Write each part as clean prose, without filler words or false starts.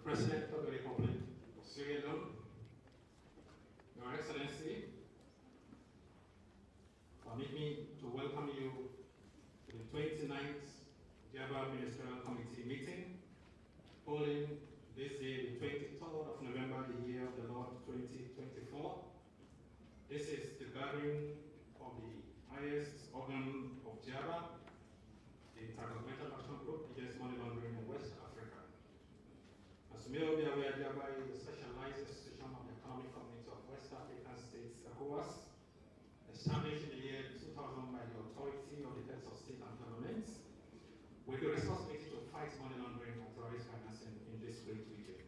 President of the Republic of Leone, Your Excellency, permit me to welcome you to the 29th Java Ministerial Committee meeting, holding this day, the 23rd of November, the year of the Lord 2024. This is the gathering of the highest organ of Java, the Governmental Action Group against money laundering in West Africa. As you may all be aware, Java is a specialized institution of the Economic Community of West African States, ECOWAS, established in the year 2000 by the authority of the heads of state and governments, with the responsibility to fight money laundering and terrorist financing in this great region.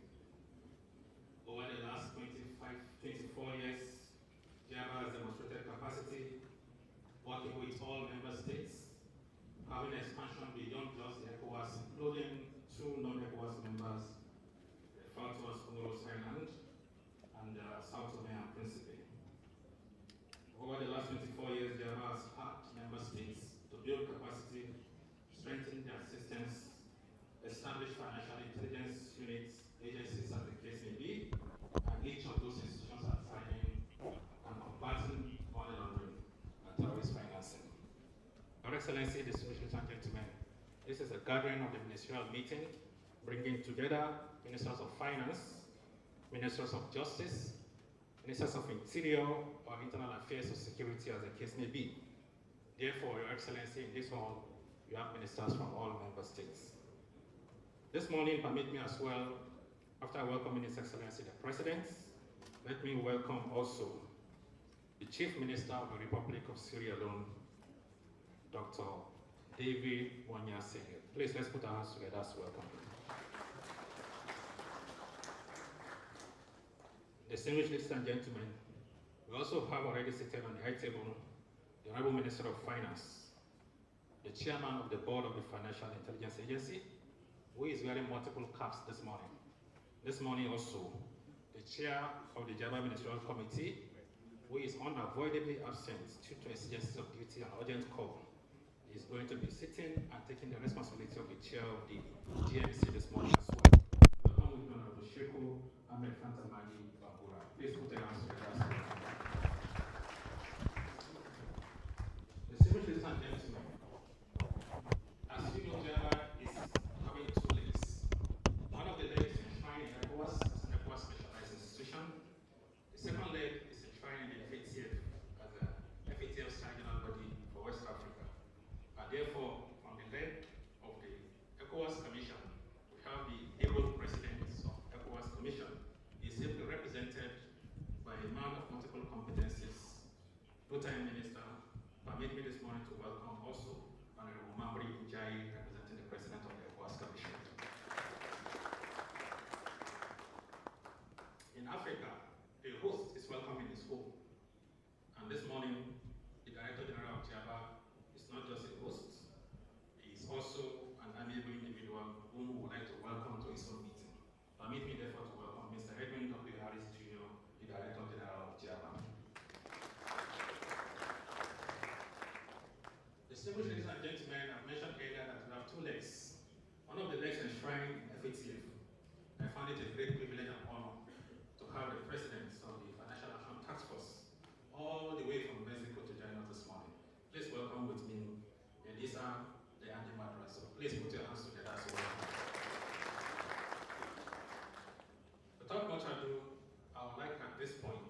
Over the last 24 years, Java has demonstrated capacity, working with all member states, having expansion beyond just the ECOWAS, including 2 non-ECOWAS members, referred to as Comoros Island and South Tome and Principe. Over the last 24 years, Java has helped member states to build capacity, strengthen their systems, establish financial intelligence units, agencies as the case may be, and each of those institutions are fighting and combating money laundering and terrorist financing. Your Excellency, distinguished and gentlemen, this is a gathering of the ministerial meeting, bringing together ministers of finance, ministers of justice, ministers of interior or internal affairs or security as the case may be. Therefore, Your Excellency, in this hall, you have ministers from all member states. This morning, permit me as well, after welcoming His Excellency the President, let me welcome also the Chief Minister of the Republic of Sierra Leone, Dr. David Wanyase. Please, let's put our hands together as welcome. Distinguished ladies and gentlemen, we also have already seated on the high table the Honorable Minister of Finance, the Chairman of the Board of the Financial Intelligence Agency, who is wearing multiple caps this morning. This morning also, the Chair of the Java Ministerial Committee, who is unavoidably absent due to exigencies of duty and urgent call, is going to be sitting and taking the responsibility of the Chair of the GMC this morning as well. Welcome with Honorable Sheku Ahmed Fantamadi Bambura. Please put your hands together. Distinguished ladies and gentlemen, as you know, Java is having 2 legs. One of the legs is enshrined in ECOWAS as an ECOWAS specialized institution. The second leg is enshrined in the FATF as a FATF regional body for West Africa. And therefore, on the leg of the ECOWAS Commission, we have the able president of ECOWAS Commission. He is ably represented by a man of multiple competencies, two-time minister. Permit me this morning to welcome also Honorable Mamri Ujai, representing the president of the ECOWAS Commission. In Africa, a host is welcome in his home. And this morning, the Director General of Java is not just a host, he is also an amiable individual whom we would like to welcome to his own meeting. Permit me therefore to welcome Mr. Edwin W. Harris Jr., the Director General of Java. Distinguished ladies and gentlemen, I've mentioned earlier that we have 2 legs. One of the legs enshrined in FATF. I found it a great privilege and honor to have the president of the Financial Action Task Force all the way from Mexico to join us this morning. Please welcome with me Elisa de Andy Madraso. Please put your hands together as well. Without much ado, I would like at this point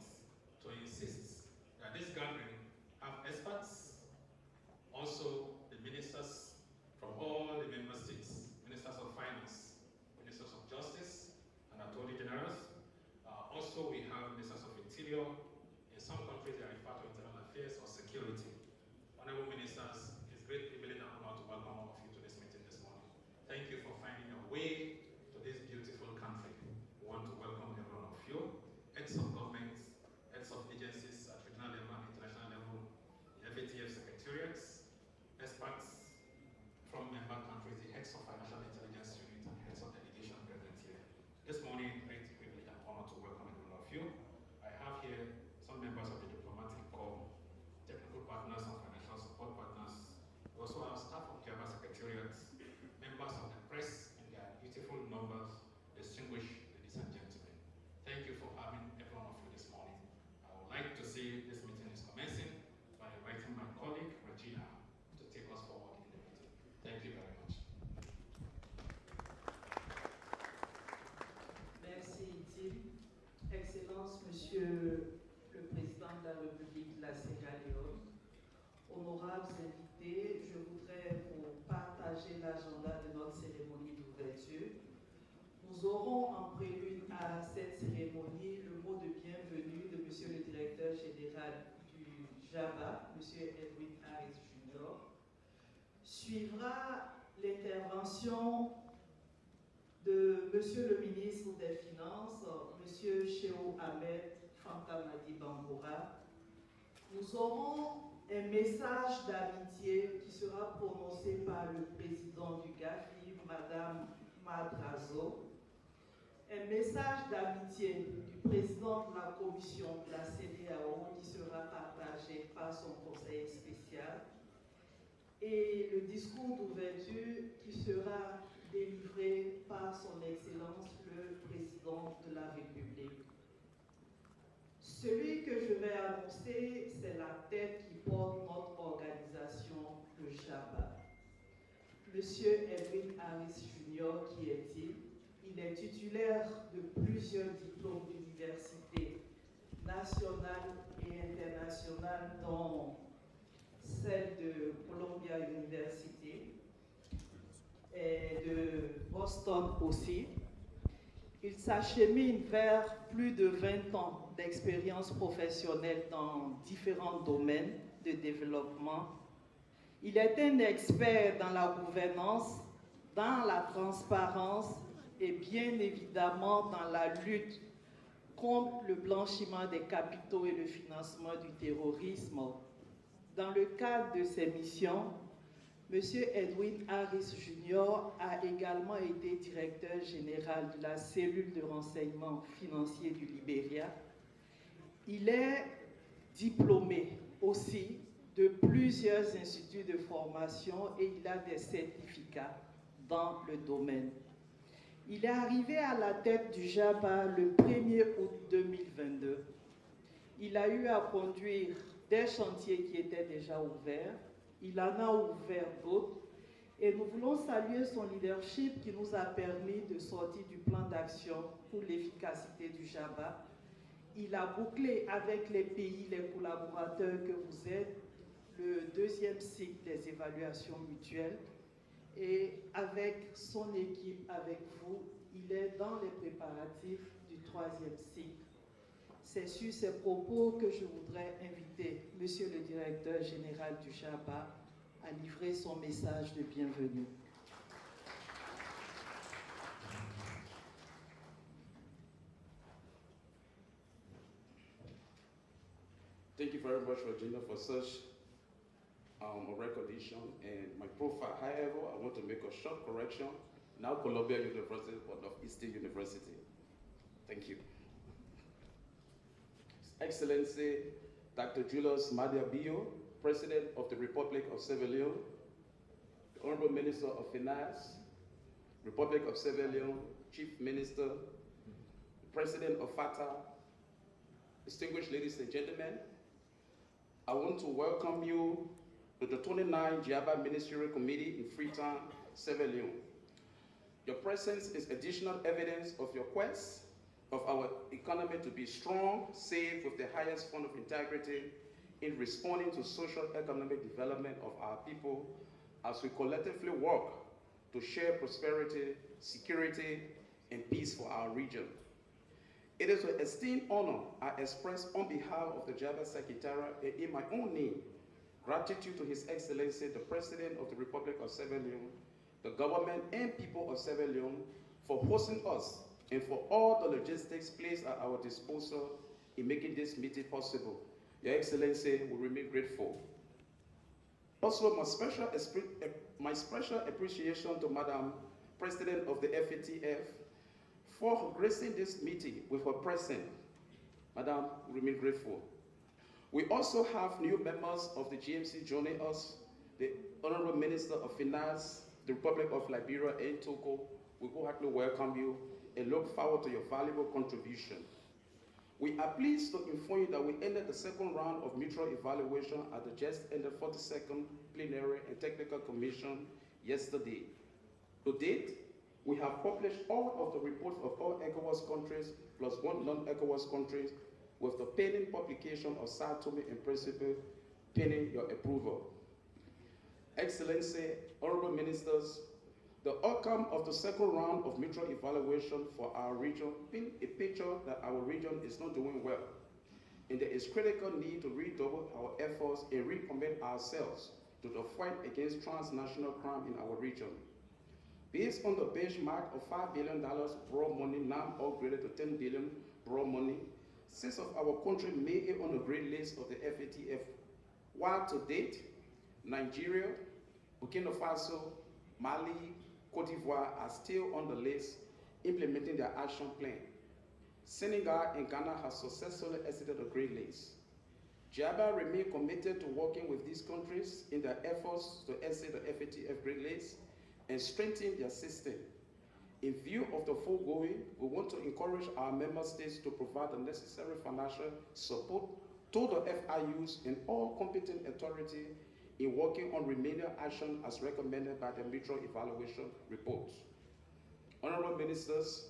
to insist that this gathering have experts, also the ministers from all the member states honorables invités, je voudrais vous partager l'agenda de notre cérémonie d'ouverture. Nous aurons en prélude à cette cérémonie le mot de bienvenue de Monsieur le directeur général du JABA, Monsieur Edwin Harris Jr. Suivra l'intervention de Monsieur le ministre des Finances, Monsieur Cheo Ahmed Fantamadi Bamboura. Nous aurons un message d'amitié qui sera prononcé par le président du GAFI, Madame Madrazo. Un message d'amitié du président de la commission de la CEDEAO qui sera partagé par son conseiller spécial. Et le discours d'ouverture qui sera délivré par son Excellence le Président de la République. Celui que je vais annoncer, c'est la tête qui porte notre organisation, le JABA. Monsieur Edwin Harris Jr., qui est-il? Il est titulaire de plusieurs diplômes d'université nationales et internationales, dont celle de Columbia University et de Boston aussi. Il s'achemine vers plus de 20 ans d'expérience professionnelle dans différents domaines de développement. Il est un expert dans la gouvernance, dans la transparence et bien évidemment dans la lutte contre le blanchiment des capitaux et le financement du terrorisme. Dans le cadre de ses missions, M. Edwin Harris Jr. a également été directeur général de la cellule de renseignement financier du Libéria. Il est diplômé aussi de plusieurs instituts de formation et il a des certificats dans le domaine. Il est arrivé à la tête du JABA le 1er août 2022. Il a eu à conduire des chantiers qui étaient déjà ouverts. Il en a ouvert d'autres. Et nous voulons saluer son leadership qui nous a permis de sortir du plan d'action pour l'efficacité du JABA. Il a bouclé avec les pays, les collaborateurs que vous êtes, le deuxième cycle des évaluations mutuelles. Et avec son équipe, avec vous, il est dans les préparatifs du troisième cycle. C'est sur ces propos que je voudrais inviter Monsieur le directeur général du JABA à livrer son message de bienvenue. Thank you very much, Regina, for such a recognition and my profile. However, I want to make a short correction. Now Columbia University, but not Eastern University. Thank you. His Excellency, Dr. Julius Madiabio, President of the Republic of Sierra Leone, the Honorable Minister of Finance, Republic of Sierra Leone, Chief Minister, President of FATA, distinguished ladies and gentlemen, I want to welcome you to the 29th JABA Ministerial Committee in Freetown, Sierra Leone. Your presence is additional evidence of your quest of our economy to be strong, safe, with the highest form of integrity in responding to social economic development of our people as we collectively work to share prosperity, security, and peace for our region. It is with esteemed honor I express on behalf of the JABA Secretariat and in my own name gratitude to His Excellency, the President of the Republic of Sierra Leone, the government and people of Sierra Leone for hosting us and for all the logistics placed at our disposal in making this meeting possible. Your Excellency, we remain grateful. Also, my special appreciation to Madam President of the FATF for gracing this meeting with her presence. Madam, we remain grateful. We also have new members of the GMC joining us, the Honorable Minister of Finance, the Republic of Liberia and Togo. We wholeheartedly welcome you and look forward to your valuable contribution. We are pleased to inform you that we ended the second round of mutual evaluation at the just ended 42nd Plenary and Technical Commission yesterday. To date, we have published all of the reports of all ECOWAS countries plus one non-ECOWAS countries with the pending publication of Sao Tome and Principe pending your approval. Excellency, Honorable Ministers, the outcome of the second round of mutual evaluation for our region paint a picture that our region is not doing well, and there is critical need to redouble our efforts and recommit ourselves to the fight against transnational crime in our region. Based on the benchmark of $5 billion broad money now upgraded to $10 billion broad money, 6 of our country made it on the grey list of the FATF, while to date, Nigeria, Burkina Faso, Mali, Cote d'Ivoire are still on the list implementing their action plan. Senegal and Ghana have successfully exited the grey list. JABA remains committed to working with these countries in their efforts to exit the FATF grey list and strengthen their system. In view of the foregoing, we want to encourage our member states to provide the necessary financial support to the FIUs and all competent authorities in working on remedial action as recommended by the mutual evaluation report. Honorable Ministers,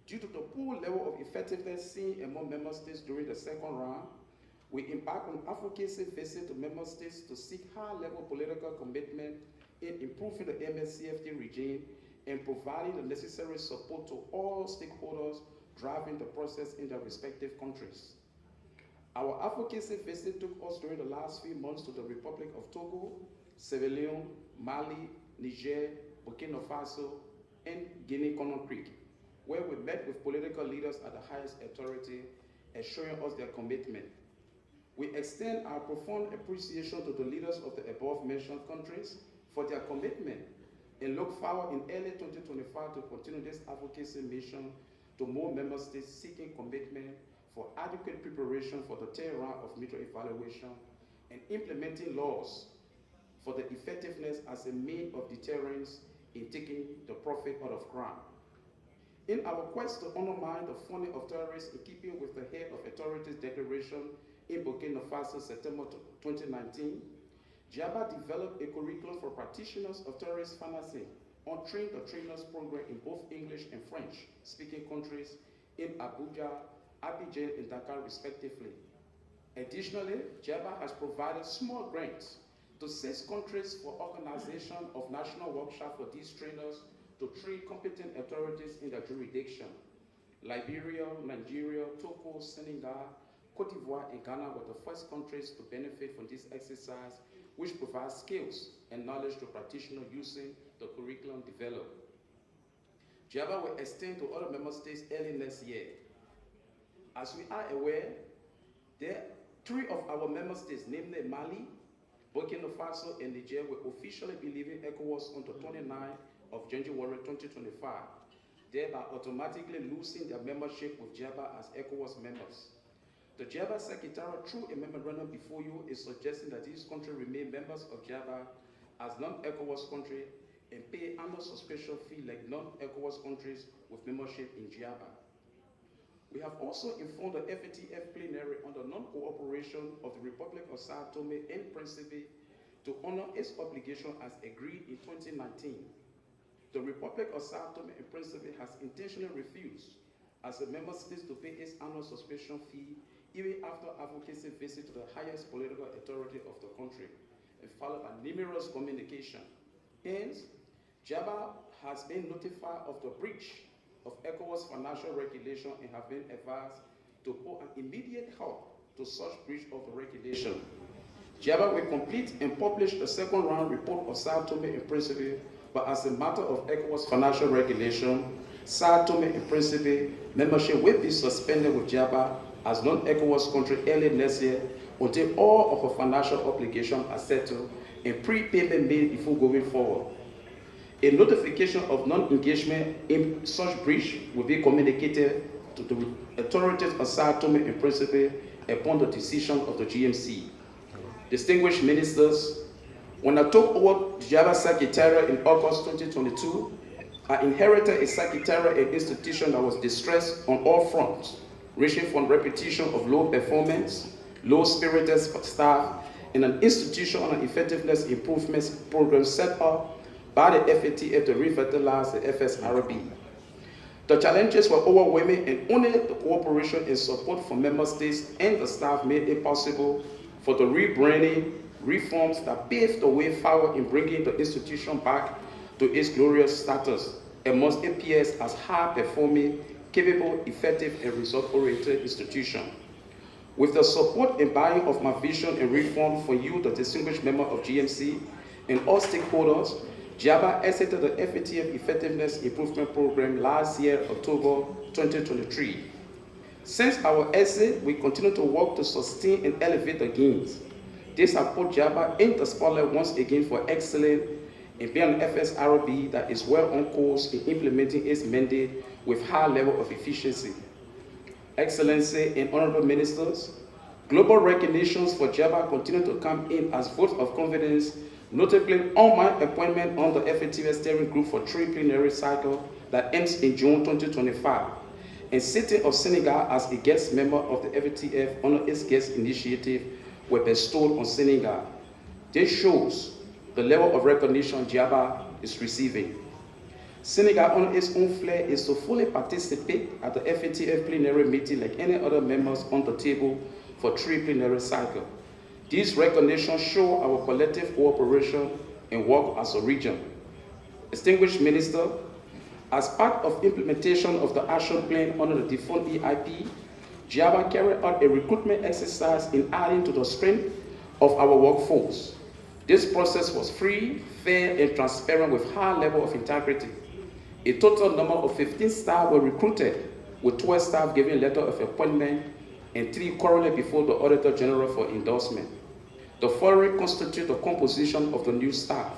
due to the poor level of effectiveness seen among member states during the second round, we embarked on advocacy visit to member states to seek high-level political commitment in improving the MSCFT regime and providing the necessary support to all stakeholders driving the process in their respective countries. Our advocacy visit took us during the last few months to the Republic of Togo, Sierra Leone, Mali, Niger, Burkina Faso, and Guinea-Conakry, where we met with political leaders at the highest authority, assuring us their commitment. We extend our profound appreciation to the leaders of the above-mentioned countries for their commitment and look forward in early 2025 to continue this advocacy mission to more member states seeking commitment for adequate preparation for the third round of mutual evaluation and implementing laws for the effectiveness as a means of deterrence in taking the profit out of crime. In our quest to undermine the funding of terrorists in keeping with the head of authorities declaration in Burkina Faso, September 2019, JABA developed a curriculum for practitioners of terrorist financing on Train the Trainers program in both English and French-speaking countries in Abuja, Abidjan, and Dakar, respectively. Additionally, JABA has provided small grants to 6 countries for organization of national workshops for these trainers to train competent authorities in their jurisdiction. Liberia, Nigeria, Togo, Senegal, Cote d'Ivoire, and Ghana were the first countries to benefit from this exercise, which provides skills and knowledge to practitioners using the curriculum developed. JABA will extend to other member states early next year. As we are aware, 3 of our member states, namely Mali, Burkina Faso, and Niger, will officially be leaving ECOWAS on the 29th of January 2025, thereby automatically losing their membership with JABA as ECOWAS members. The JABA Secretariat, through a memorandum before you, is suggesting that these countries remain members of JABA as non-ECOWAS countries and pay annual subscription fee like non-ECOWAS countries with membership in JABA. We have also informed the FATF plenary on the non-cooperation of the Republic of Sao Tome and Principe to honor its obligation as agreed in 2019. The Republic of Sao Tome and Principe has intentionally refused as a member state to pay its annual subscription fee even after advocacy visit to the highest political authority of the country and followed by numerous communication. Hence, JABA has been notified of the breach of ECOWAS financial regulation and have been advised to put an immediate halt to such breach of the regulation. JABA will complete and publish the second round report of Sao Tome and Principe, but as a matter of ECOWAS financial regulation, Sao Tome and Principe membership will be suspended with JABA as non-ECOWAS country early next year until all of our financial obligations are settled and prepayment made before going forward. A notification of non-engagement in such breach will be communicated to the authorities of Sao Tome and Principe upon the decision of the GMC. Distinguished ministers, when I took over the JABA Secretariat in August 2022, I inherited a secretariat and institution that was distressed on all fronts, ranging from repetition of low performance, low-spirited staff, and an institution on an effectiveness improvement program set up by the FATF to revitalize the FSRB. The challenges were overwhelming, and only the cooperation and support from member states and the staff made it possible for the rebranding, reforms that paved the way forward in bringing the institution back to its glorious status and must appears as high-performing, capable, effective, and result-oriented institution. With the support and buy-in of my vision and reform for you, the distinguished member of GMC, and all stakeholders, JABA exited the FATF Effectiveness Improvement Program last year, October 2023. Since our exit, we continue to work to sustain and elevate the gains. This has put JABA in the spotlight once again for excellence in being an FSRB that is well on course in implementing its mandate with high level of efficiency. Excellency and honorable ministers, global recognitions for JABA continue to come in as votes of confidence, notably on my appointment on the FATF Steering Group for 3 plenary cycle that ends in June 2025, and City of Senegal as a guest member of the FATF under its guest initiative were bestowed on Senegal. This shows the level of recognition JABA is receiving. Senegal, on its own flair, is to fully participate at the FATF plenary meeting like any other members on the table for 3 plenary cycles. These recognitions show our collective cooperation and work as a region. Distinguished Minister, as part of implementation of the action plan under the defunct EIP, JABA carried out a recruitment exercise in adding to the strength of our workforce. This process was free, fair, and transparent with high level of integrity. A total number of 15 staff were recruited, with 12 staff given letter of appointment and 3 currently before the Auditor General for endorsement. The following constitute the composition of the new staff: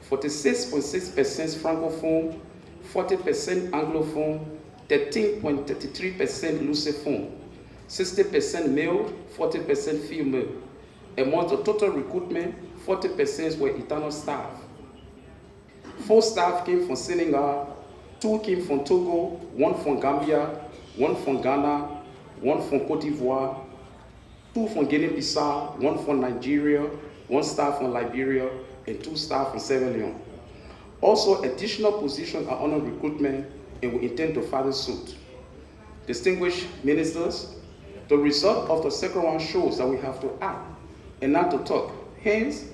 46.6% Francophone, 40% Anglophone, 13.33% Lusophone, 60% male, 40% female. Among the total recruitment, 40% were internal staff. 4 staff came from Senegal, 2 came from Togo, 1 from Gambia, 1 from Ghana, 1 from Cote d'Ivoire, 2 from Guinea-Bissau, 1 from Nigeria, 1 staff from Liberia, and 2 staff from Sierra Leone. Also, additional positions are under recruitment and we intend to further suit. Distinguished ministers, the result of the second round shows that we have to act and not to talk. Hence,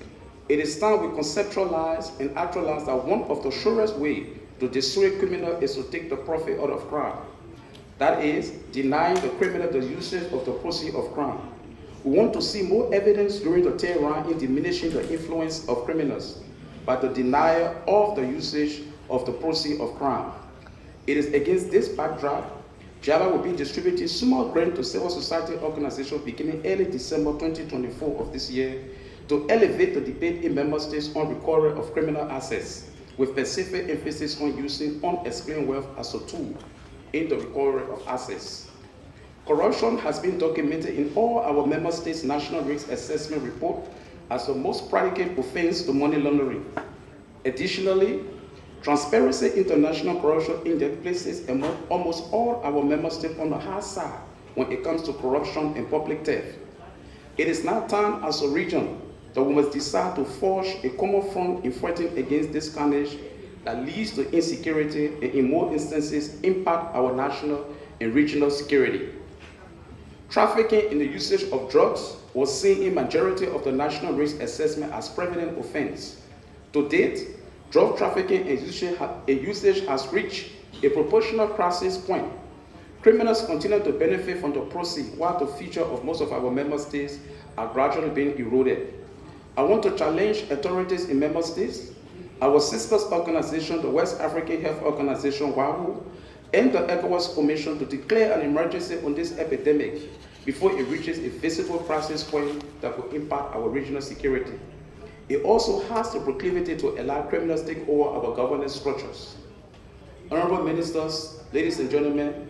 it is time we conceptualize and actualize that one of the surest ways to dissuade criminal is to take the profit out of crime. That is, denying the criminal the usage of the proceeds of crime. We want to see more evidence during the terror run in diminishing the influence of criminals by the denial of the usage of the proceeds of crime. It is against this backdrop, JABA will be distributing small grants to civil society organizations beginning early December 2024 of this year to elevate the debate in member states on recovery of criminal assets, with specific emphasis on using unexplained wealth as a tool in the recovery of assets. Corruption has been documented in all our member states' national risk assessment report as the most practical offense to money laundering. Additionally, Transparency International Corruption Index places among almost all our member states on the high side when it comes to corruption and public theft. It is now time as a region that we must decide to forge a common front in fighting against this carnage that leads to insecurity and in more instances impact our national and regional security. Trafficking in the usage of drugs was seen in majority of the national risk assessment as prevalent offense. To date, drug trafficking and usage has reached a proportional crisis point. Criminals continue to benefit from the proceeds while the future of most of our member states are gradually being eroded. I want to challenge authorities in member states, our sisters organization, the West African Health Organization, WAHU, and the ECOWAS Commission to declare an emergency on this epidemic before it reaches a visible crisis point that will impact our regional security. It also has the proclivity to allow criminals to take over our governance structures. Honorable ministers, ladies and gentlemen,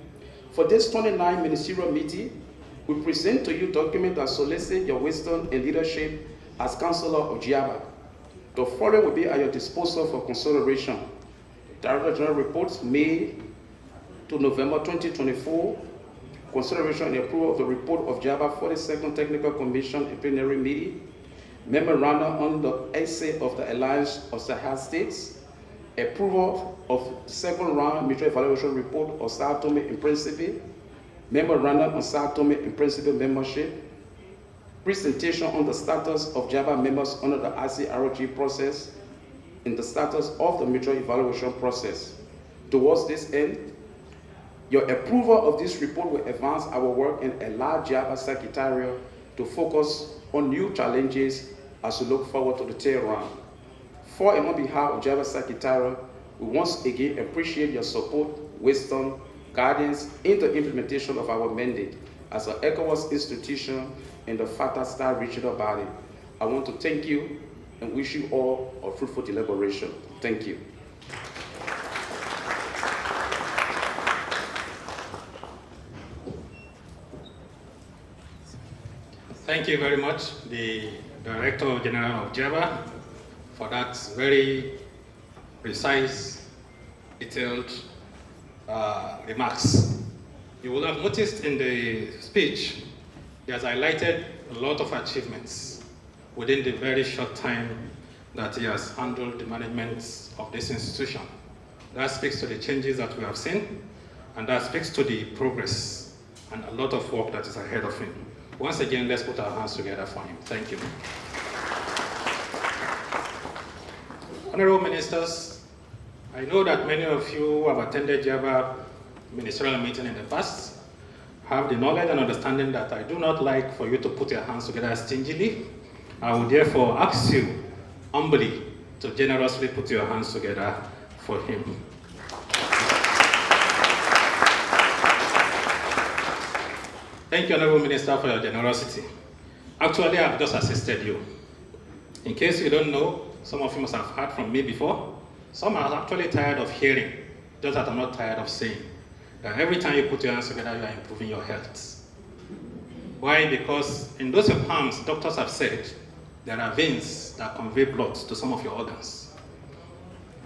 for this 29th ministerial meeting, we present to you documents that solicit your wisdom and leadership as Councillor of JABA. The following will be at your disposal for consideration. Director General reports May to November 2024, consideration and approval of the report of JABA 42nd Technical Commission and plenary meeting, memorandum on the essay of the Alliance of Sahel States, approval of the second round mutual evaluation report of Sao Tome and Principe, memorandum on Sao Tome and Principe membership, presentation on the status of JABA members under the ICRG process and the status of the mutual evaluation process. Towards this end, your approval of this report will advance our work and allow JABA Secretariat to focus on new challenges as we look forward to the tail round. For and on behalf of JABA Secretariat, we once again appreciate your support, wisdom, guidance in the implementation of our mandate as an ECOWAS institution and the Fatah Star regional body. I want to thank you and wish you all a fruitful deliberation. Thank you. Thank you very much, the Director General of JABA, for that very precise, detailed remarks. You will have noticed in the speech, he has highlighted a lot of achievements within the very short time that he has handled the management of this institution. That speaks to the changes that we have seen, and that speaks to the progress and a lot of work that is ahead of him. Once again, let's put our hands together for him. Thank you. Honorable Ministers, I know that many of you who have attended JABA ministerial meeting in the past have the knowledge and understanding that I do not like for you to put your hands together stingily. I will therefore ask you humbly to generously put your hands together for him. Thank you, Honorable Minister, for your generosity. Actually, I've just assisted you. In case you don't know, some of you must have heard from me before. Some are actually tired of hearing, just that I'm not tired of saying. That every time you put your hands together, you are improving your health. Why? Because in those your palms, doctors have said, there are veins that convey blood to some of your organs.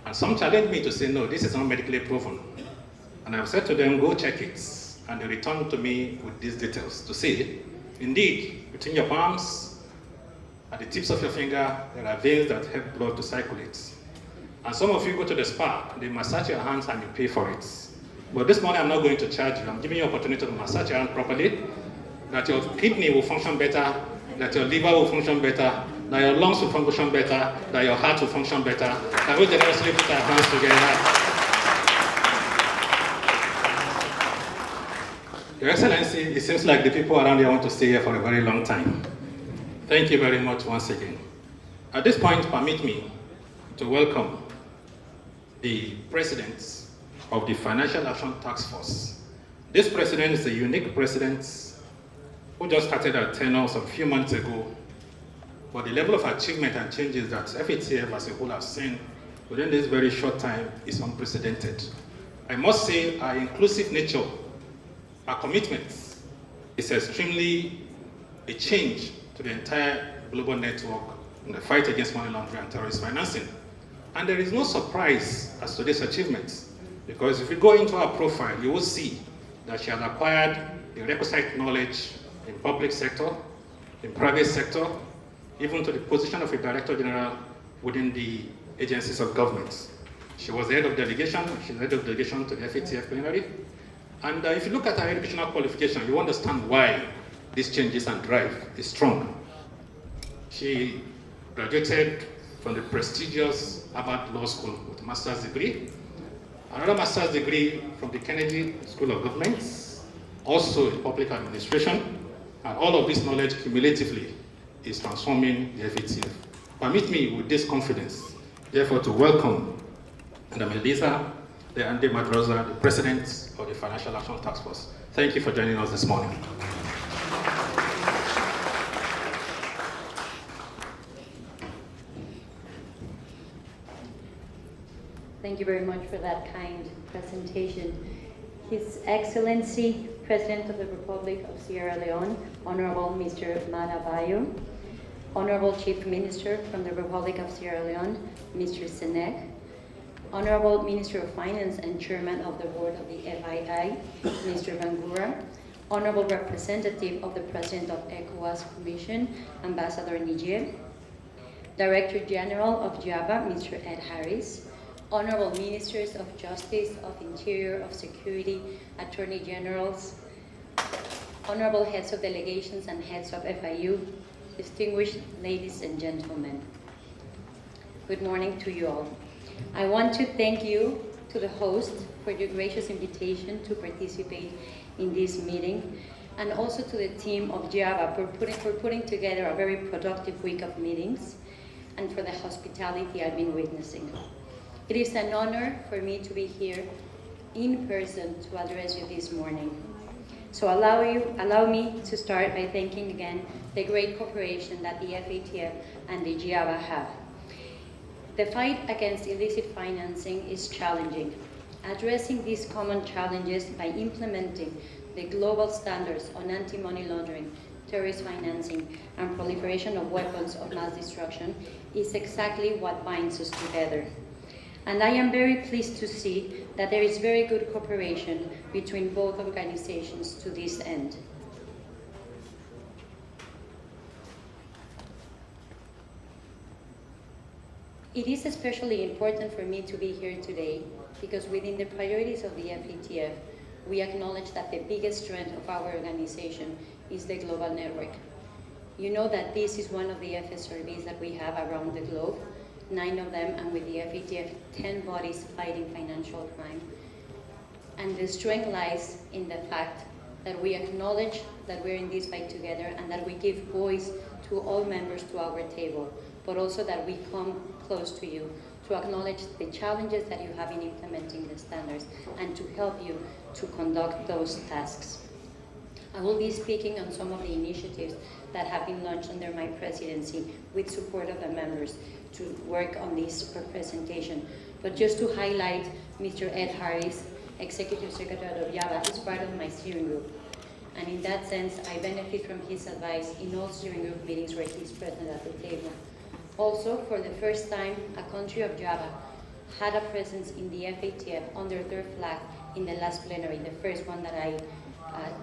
And some challenge me to say, no, this is not medically proven. And I've said to them, go check it. And they returned to me with these details to say, indeed, between your palms, at the tips of your finger, there are veins that help blood to circulate. And some of you go to the spa, they massage your hands and you pay for it. But this morning I'm not going to charge you. I'm giving you an opportunity to massage your hand properly, that your kidney will function better, that your liver will function better, that your lungs will function better, that your heart will function better. Can we generously put our hands together? Your Excellency, it seems like the people around here want to stay here for a very long time. Thank you very much once again. At this point, permit me to welcome the President of the Financial Action Task Force. This president is a unique president who just started her tenure some few months ago, but the level of achievement and changes that FATF as a whole has seen within this very short time is unprecedented. I must say our inclusive nature, our commitment is extremely a change to the entire global network in the fight against money laundering and terrorist financing. And there is no surprise as to this achievement, because if you go into her profile, you will see that she has acquired the requisite knowledge in public sector, in private sector, even to the position of a Director General within the agencies of government. She was the head of delegation, she's the head of delegation to the FATF plenary. And if you look at her educational qualification, you understand why these changes and drive is strong. She graduated from the prestigious Harvard Law School with a master's degree, another master's degree from the Kennedy School of Government, also in public administration, and all of this knowledge cumulatively is transforming the FATF. Permit me with this confidence, therefore, to welcome Madam Elisa Leande Madroza, the President of the Financial Action Task Force. Thank you for joining us this morning. Thank you very much for that kind presentation. His Excellency, President of the Republic of Sierra Leone, Honorable Mr. Manabayo, Honorable Chief Minister from the Republic of Sierra Leone, Mr. Senek, Honorable Minister of Finance and Chairman of the Board of the FII, Mr. Bangura, Honorable Representative of the President of ECOWAS Commission, Ambassador Niger, Director General of JABA, Mr. Ed Harris, Honorable Ministers of Justice, of Interior, of Security, Attorney Generals, honorable heads of delegations and heads of FIU, distinguished ladies and gentlemen. Good morning to you all. I want to thank you to the host for your gracious invitation to participate in this meeting, and also to the team of GIABA for putting together a very productive week of meetings, and for the hospitality I've been witnessing. It is an honor for me to be here in person to address you this morning. So allow me to start by thanking again the great cooperation that the FATF and the GIABA have. The fight against illicit financing is challenging. Addressing these common challenges by implementing the global standards on anti-money laundering, terrorist financing, and proliferation of weapons of mass destruction is exactly what binds us together. And I am very pleased to see that there is very good cooperation between both organizations to this end. It is especially important for me to be here today because within the priorities of the FATF, we acknowledge that the biggest strength of our organization is the global network. You know that this is one of the FSRBs that we have around the globe, 9 of them, and with the FATF, 10 bodies fighting financial crime. And the strength lies in the fact that we acknowledge that we're in this fight together and that we give voice to all members to our table, but also that we come close to you to acknowledge the challenges that you have in implementing the standards and to help you to conduct those tasks. I will be speaking on some of the initiatives that have been launched under my presidency with support of the members to work on this presentation. But just to highlight, Mr. Ed Harris, Executive Secretary of GIABA, is part of my steering group. And in that sense, I benefit from his advice in all steering group meetings where he's present at the table. Also, for the first time, a country of GIABA had a presence in the FATF under their flag in the last plenary, the first one that I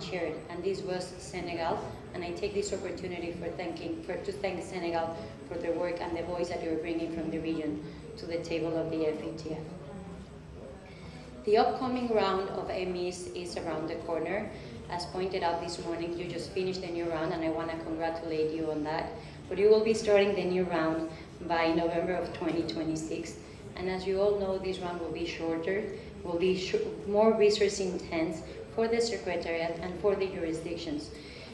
chaired, and this was Senegal. And I take this opportunity to thank Senegal for their work and the voice that you're bringing from the region to the table of the FATF. The upcoming round of MEs is around the corner. As pointed out this morning, you just finished the new round, and I want to congratulate you on that. But you will be starting the new round by November of 2026. And as you all know, this round will be shorter, will be more resource intense for the Secretariat and for the jurisdictions.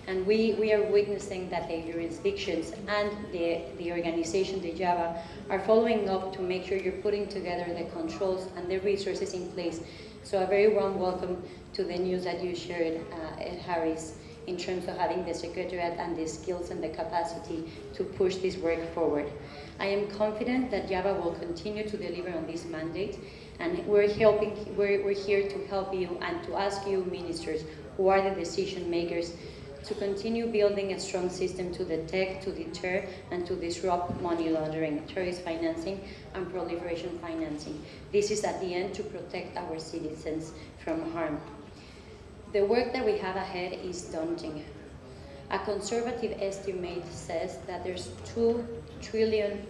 And we are witnessing that the jurisdictions and the organization, the GIABA, are following up to make sure you're putting together the controls and the resources in place. So a very warm welcome to the news that you shared, Ed Harris, in terms of having the Secretariat and the skills and the capacity to push this work forward. I am confident that GIABA will continue to deliver on this mandate, and we're here to help you and to ask you, ministers, who are the decision makers, to continue building a strong system to detect, to deter, and to disrupt money laundering, terrorist financing, and proliferation financing. This is at the end to protect our citizens from harm. The work that we have ahead is daunting. A conservative estimate says that there's $2 trillion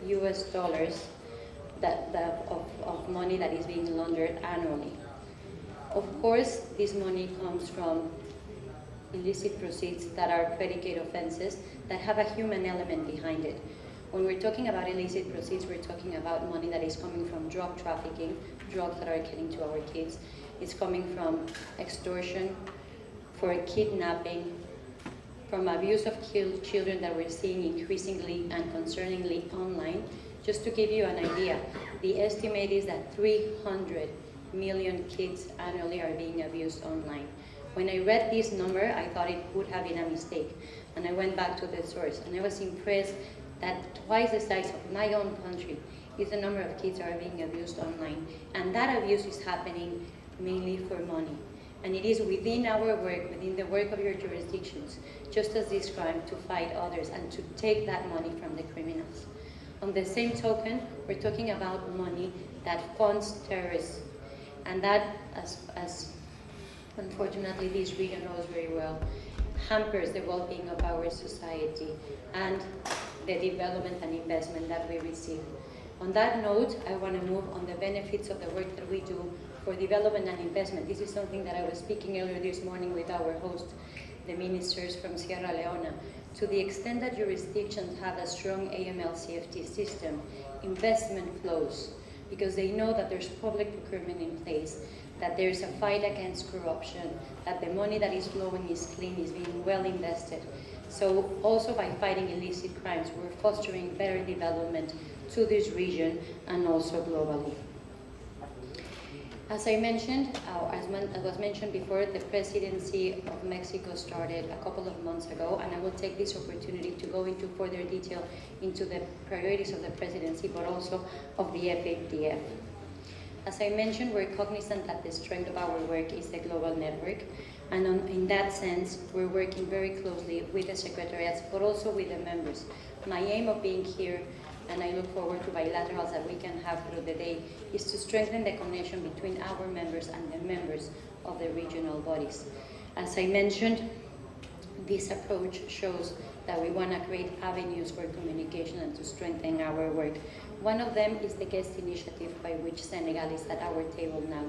of money that is being laundered annually. Of course, this money comes from illicit proceeds that are predicate offenses that have a human element behind it. When we're talking about illicit proceeds, we're talking about money that is coming from drug trafficking, drugs that are getting to our kids. It's coming from extortion, for kidnapping, from abuse of children that we're seeing increasingly and concerningly online. Just to give you an idea, the estimate is that 300 million kids annually are being abused online. When I read this number, I thought it would have been a mistake. And I went back to the source, and I was impressed that twice the size of my own country is the number of kids that are being abused online. And that abuse is happening mainly for money. And it is within our work, within the work of your jurisdictions, just as this crime, to fight others and to take that money from the criminals. On the same token, we're talking about money that funds terrorists. And that, as unfortunately this region knows very well, hampers the well-being of our society and the development and investment that we receive. On that note, I want to move on the benefits of the work that we do for development and investment. This is something that I was speaking earlier this morning with our host. the ministers from Sierra Leone. To the extent that jurisdictions have a strong AML CFT system, investment flows because they know that there's public procurement in place, that there's a fight against corruption, that the money that is flowing is clean, is being well invested. So also by fighting illicit crimes, we're fostering better development to this region and also globally. As I mentioned, as was mentioned before, the presidency of Mexico started a couple of months ago, and I will take this opportunity to go into further detail into the priorities of the presidency, but also of the FATF. As I mentioned, we're cognizant that the strength of our work is the global network, and in that sense, we're working very closely with the secretariats, but also with the members. My aim of being here, and I look forward to bilaterals that we can have through the day, is to strengthen the connection between our members and the members of the regional bodies. As I mentioned, this approach shows that we want to create avenues for communication and to strengthen our work. One of them is the guest initiative by which Senegal is at our table now.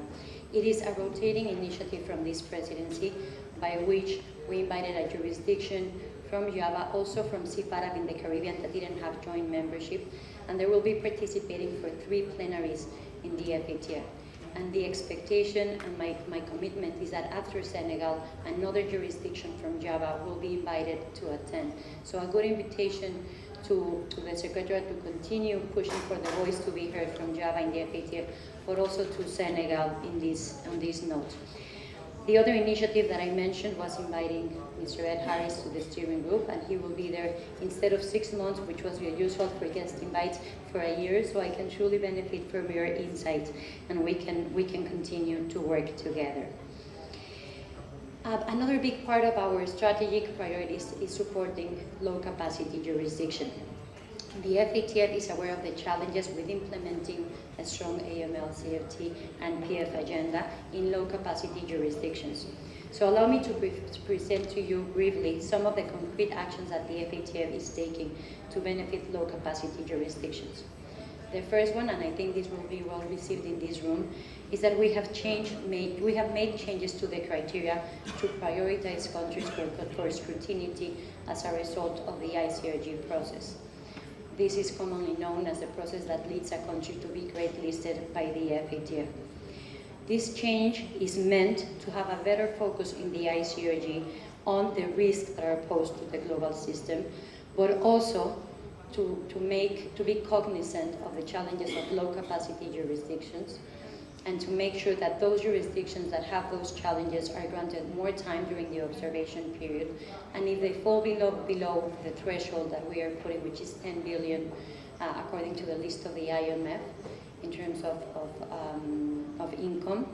It is a rotating initiative from this presidency by which we invited a jurisdiction from Java, also from CIFARAB in the Caribbean that didn't have joint membership, and they will be participating for 3 plenaries in the FATF. And the expectation and my commitment is that after Senegal, another jurisdiction from Java will be invited to attend. So a good invitation to the Secretariat to continue pushing for the voice to be heard from Java in the FATF, but also to Senegal on this note. The other initiative that I mentioned was inviting Mr. Ed Harris to the steering group, and he will be there instead of 6 months, which was your usual for guest invites, for a year, so I can truly benefit from your insights, and we can continue to work together. Another big part of our strategic priorities is supporting low-capacity jurisdiction. The FATF is aware of the challenges with implementing a strong AML, CFT, and PF agenda in low-capacity jurisdictions. So allow me to present to you briefly some of the concrete actions that the FATF is taking to benefit low-capacity jurisdictions. The first one, and I think this will be well received in this room, is that we have made changes to the criteria to prioritize countries for scrutiny as a result of the ICRG process. This is commonly known as the process that leads a country to be grade listed by the FATF. This change is meant to have a better focus in the ICRG on the risks that are posed to the global system, but also to be cognizant of the challenges of low-capacity jurisdictions, and to make sure that those jurisdictions that have those challenges are granted more time during the observation period, and if they fall below the threshold that we are putting, which is 10 billion, according to the list of the IMF, in terms of income,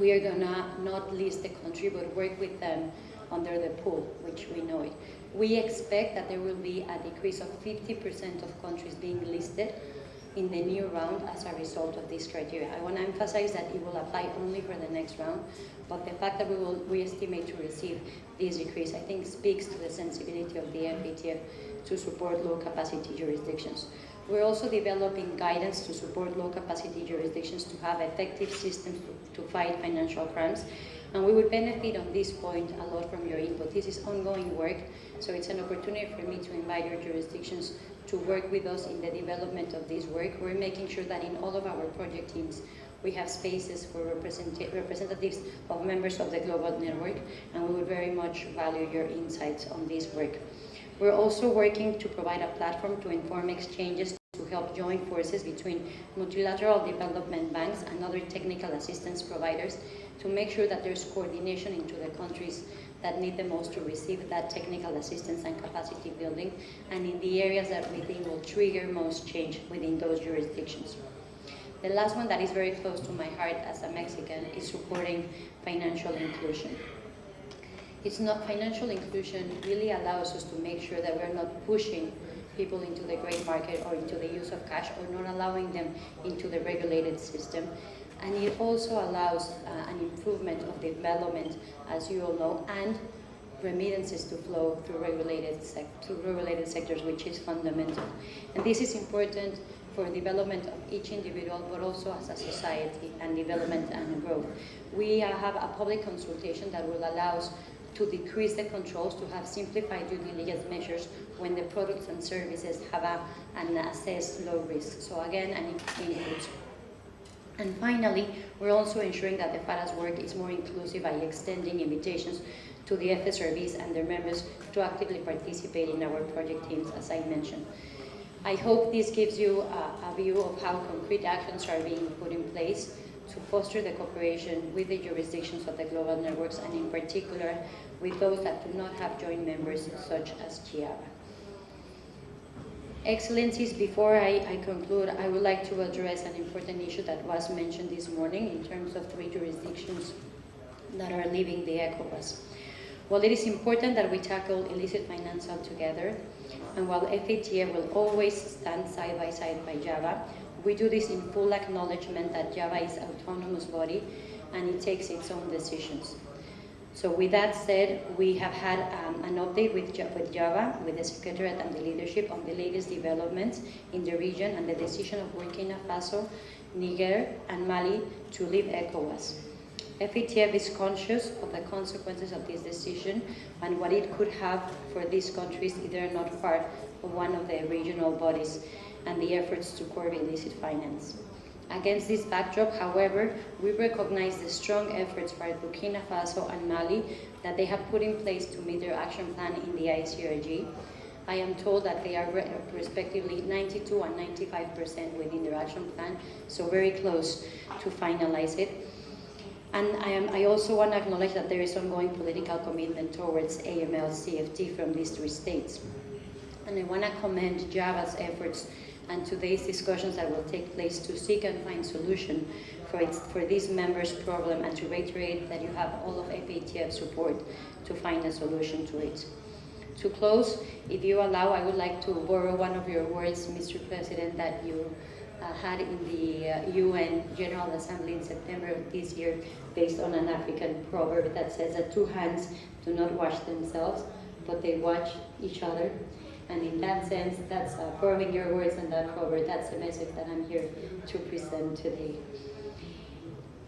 we are gonna not list the country, but work with them under the pool, which we know it. We expect that there will be a decrease of 50% of countries being listed in the new round as a result of this criteria. I want to emphasize that it will apply only for the next round, but the fact that we estimate to receive this decrease, I think, speaks to the sensibility of the FATF to support low-capacity jurisdictions. We're also developing guidance to support low-capacity jurisdictions to have effective systems to fight financial crimes, and we would benefit on this point a lot from your input. This is ongoing work, so it's an opportunity for me to invite your jurisdictions to work with us in the development of this work. We're making sure that in all of our project teams, we have spaces for representatives of members of the global network, and we would very much value your insights on this work. We're also working to provide a platform to inform exchanges to help join forces between multilateral development banks and other technical assistance providers to make sure that there's coordination into the countries that need the most to receive that technical assistance and capacity building, and in the areas that we think will trigger most change within those jurisdictions. The last one that is very close to my heart as a Mexican is supporting financial inclusion. Financial inclusion really allows us to make sure that we're not pushing people into the gray market or into the use of cash, or not allowing them into the regulated system. And it also allows an improvement of development, as you all know, and remittances to flow through regulated sectors, which is fundamental. And this is important for development of each individual, but also as a society, and development and growth. We have a public consultation that will allow us to decrease the controls, to have simplified due diligence measures when the products and services have an assessed low risk. So again, an input. And finally, we're also ensuring that the FARA's work is more inclusive by extending invitations to the FSRBs and their members to actively participate in our project teams, as I mentioned. I hope this gives you a view of how concrete actions are being put in place to foster the cooperation with the jurisdictions of the global networks, and in particular with those that do not have joint members such as GIABA. Excellencies, before I conclude, I would like to address an important issue that was mentioned this morning in terms of 3 jurisdictions that are leaving the ECOWAS. While it is important that we tackle illicit finance altogether, and while FATF will always stand side by side by JAVA, we do this in full acknowledgement that JAVA is an autonomous body and it takes its own decisions. So with that said, we have had an update with JAVA, with the Secretariat and the leadership on the latest developments in the region and the decision of Burkina Faso, Niger, and Mali to leave ECOWAS. FATF is conscious of the consequences of this decision and what it could have for these countries if they are not part of one of the regional bodies and the efforts to curb illicit finance. Against this backdrop, however, we recognize the strong efforts by Burkina Faso and Mali that they have put in place to meet their action plan in the ICRG. I am told that they are respectively 92 and 95% within their action plan, so very close to finalize it. And I also want to acknowledge that there is ongoing political commitment towards AML-CFT from these 3 states. And I want to commend JAVA's efforts and today's discussions that will take place to seek and find solution for these members' problem, and to reiterate that you have all of FATF's support to find a solution to it. To close, if you allow, I would like to borrow one of your words, Mr. President, that you had in the UN General Assembly in September of this year, based on an African proverb that says that 2 hands do not wash themselves, but they wash each other. And in that sense, that's borrowing your words and that proverb, that's the message that I'm here to present today.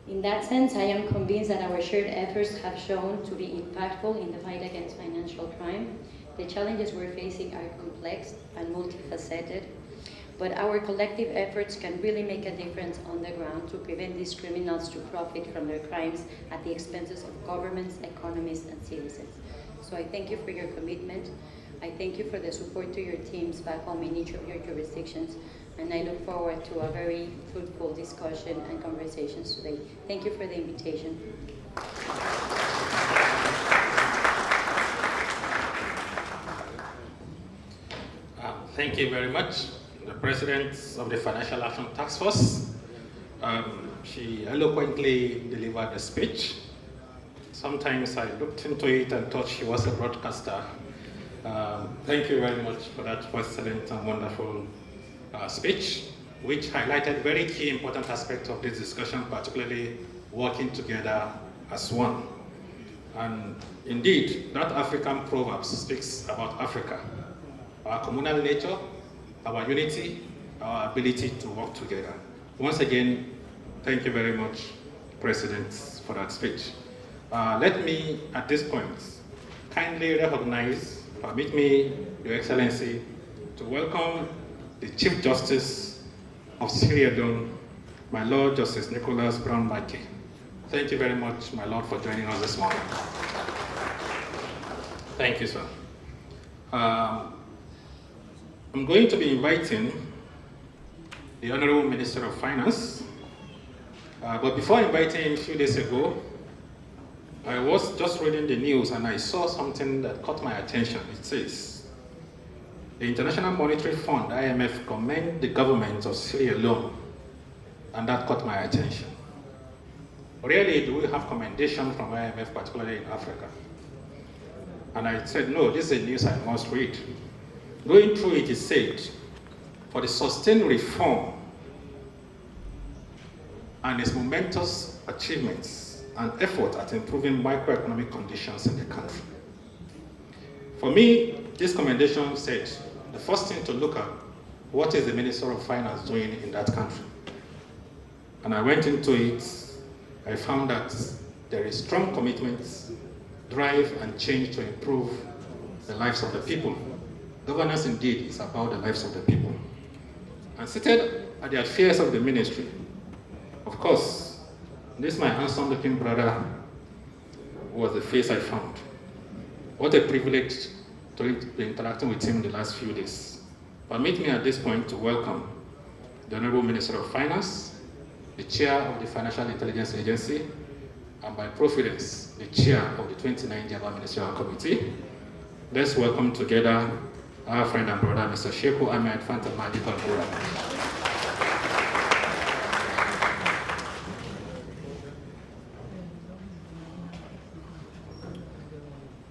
In that sense, I am convinced that our shared efforts have shown to be impactful in the fight against financial crime. The challenges we're facing are complex and multifaceted, but our collective efforts can really make a difference on the ground to prevent these criminals to profit from their crimes at the expenses of governments, economies, and citizens. So I thank you for your commitment. I thank you for the support to your teams back home in each of your jurisdictions, and I look forward to a very fruitful discussion and conversations today. Thank you for the invitation. Thank you very much. The President of the Financial Action Task Force, she eloquently delivered a speech. Sometimes I looked into it and thought she was a broadcaster. Thank you very much for that excellent and wonderful speech, which highlighted very key important aspects of this discussion, particularly working together as one. And indeed, that African proverb speaks about Africa, our communal nature, our unity, our ability to work together. Once again, thank you very much, President, for that speech. Let me, at this point, kindly recognize, permit me, Your Excellency, to welcome the Chief Justice of Sierra Leone, my Lord Justice Nicholas Brown-Mackey. Thank you very much, my Lord, for joining us this morning. Thank you, sir. I'm going to be inviting the Honorable Minister of Finance, but before inviting him a few days ago, I was just reading the news and I saw something that caught my attention. It says, the International Monetary Fund, IMF, commend the government of Sierra Leone, and that caught my attention. Really, do we have commendation from IMF, particularly in Africa? And I said, no, this is a news I must read. Going through it, it said, for the sustained reform and its momentous achievements and effort at improving microeconomic conditions in the country. For me, this commendation said, the first thing to look at, what is the Minister of Finance doing in that country? And I went into it, I found that there is strong commitment drive and change to improve the lives of the people. Governance indeed is about the lives of the people. And seated at the affairs of the ministry, of course, this my handsome-looking brother was the face I found. What a privilege to be interacting with him the last few days. Permit me at this point to welcome the Honorable Minister of Finance, the Chair of the Financial Intelligence Agency, and by providence, the Chair of the 29 Java Ministerial Committee. Let's welcome together our friend and brother, Mr. Sheku Ahmed Fantamadi Kalbura.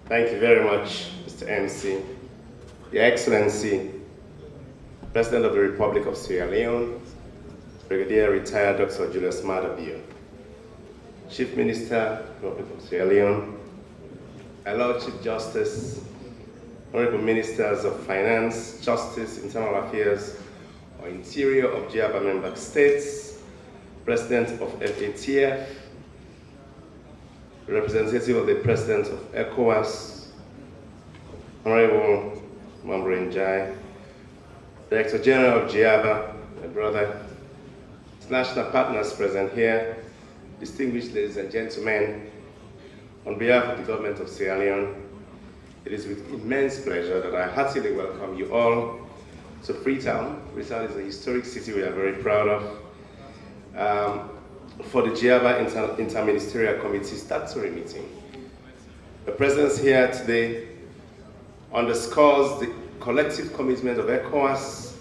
Thank you very much, Mr. MC. Your Excellency, President of the Republic of Sierra Leone, Brigadier Retired Dr. Julius Maada Bio, Chief Minister, Republic of Sierra Leone, our Lord Chief Justice, Honorable Ministers of Finance, Justice, Internal Affairs, or Interior of Java member states, President of FATF, representative of the President of ECOWAS, Honorable Mambre Njai, Director General of GIABA, my brother, international partners present here, distinguished ladies and gentlemen, on behalf of the government of Sierra Leone, it is with immense pleasure that I heartily welcome you all to Freetown. Freetown is a historic city we are very proud of. For the GIABA Interministerial Committee statutory meeting. The presence here today underscores the collective commitment of ECOWAS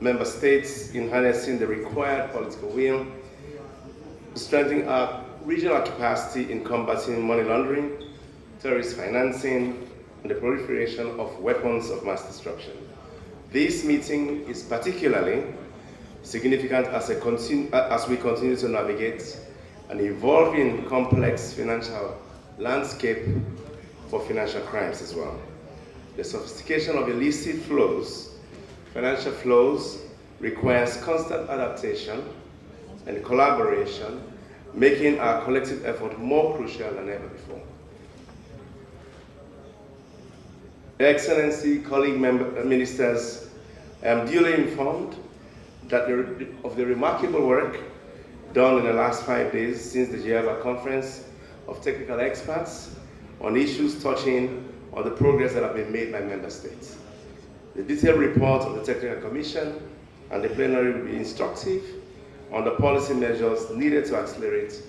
member states in harnessing the required political will to strengthen our regional capacity in combating money laundering, terrorist financing, and the proliferation of weapons of mass destruction. This meeting is particularly significant as we continue to navigate an evolving complex financial landscape for financial crimes as well. The sophistication of illicit flows, financial flows, requires constant adaptation and collaboration, making our collective effort more crucial than ever before. Your Excellency, colleague ministers, I am duly informed of the remarkable work done in the last 5 days since the GIABA Conference of Technical Experts on issues touching on the progress that have been made by member states. The detailed report of the Technical Commission and the plenary will be instructive on the policy measures needed to accelerate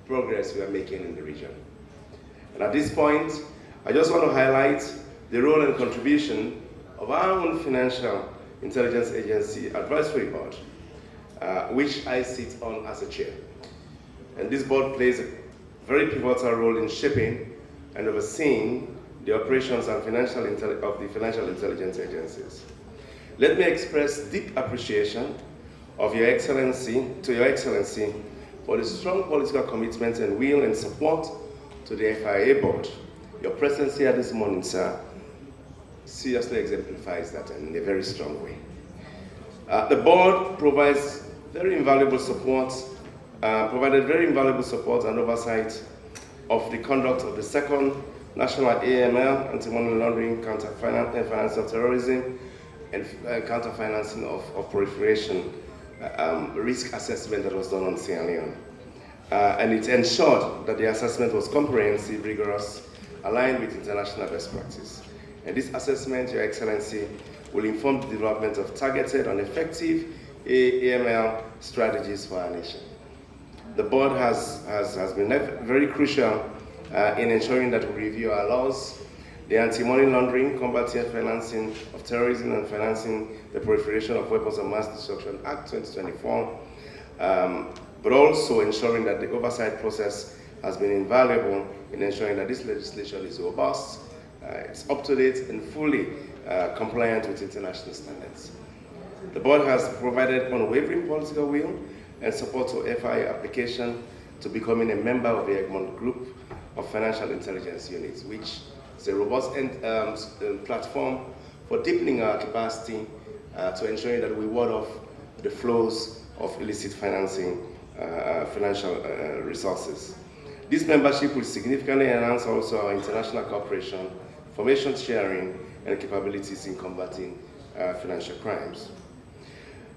progress we are making in the region. And at this point, I just want to highlight the role and contribution of our own Financial Intelligence Agency Advisory Board, which I sit on as a chair. And this board plays a very pivotal role in shaping and overseeing the operations and of the financial intelligence agencies. Let me express deep appreciation of Your Excellency, to Your Excellency, for the strong political commitment and will and support to the FIA board. Your presence here this morning, sir, seriously exemplifies that in a very strong way. The board provides very invaluable support, provided very invaluable support and oversight of the conduct of the second National AML, Anti-Money Laundering, Counter-Financing of Terrorism, and Counter-Financing of Proliferation risk assessment that was done on Sierra Leone. And it ensured that the assessment was comprehensive, rigorous, aligned with international best practice. And this assessment, Your Excellency, will inform the development of targeted and effective AML strategies for our nation. The board has been very crucial in ensuring that we review our laws, the Anti-Money Laundering, Combating Financing of Terrorism and Financing the Proliferation of Weapons of Mass Destruction Act 2024, but also ensuring that the oversight process has been invaluable in ensuring that this legislation is robust, it's up to date and fully compliant with international standards. The board has provided unwavering political will and support to FIA application to becoming a member of the Egmont Group of Financial Intelligence Units, which is a robust platform for deepening our capacity to ensuring that we ward off the flows of illicit financing, financial resources. This membership will significantly enhance also our international cooperation, information sharing, and capabilities in combating financial crimes.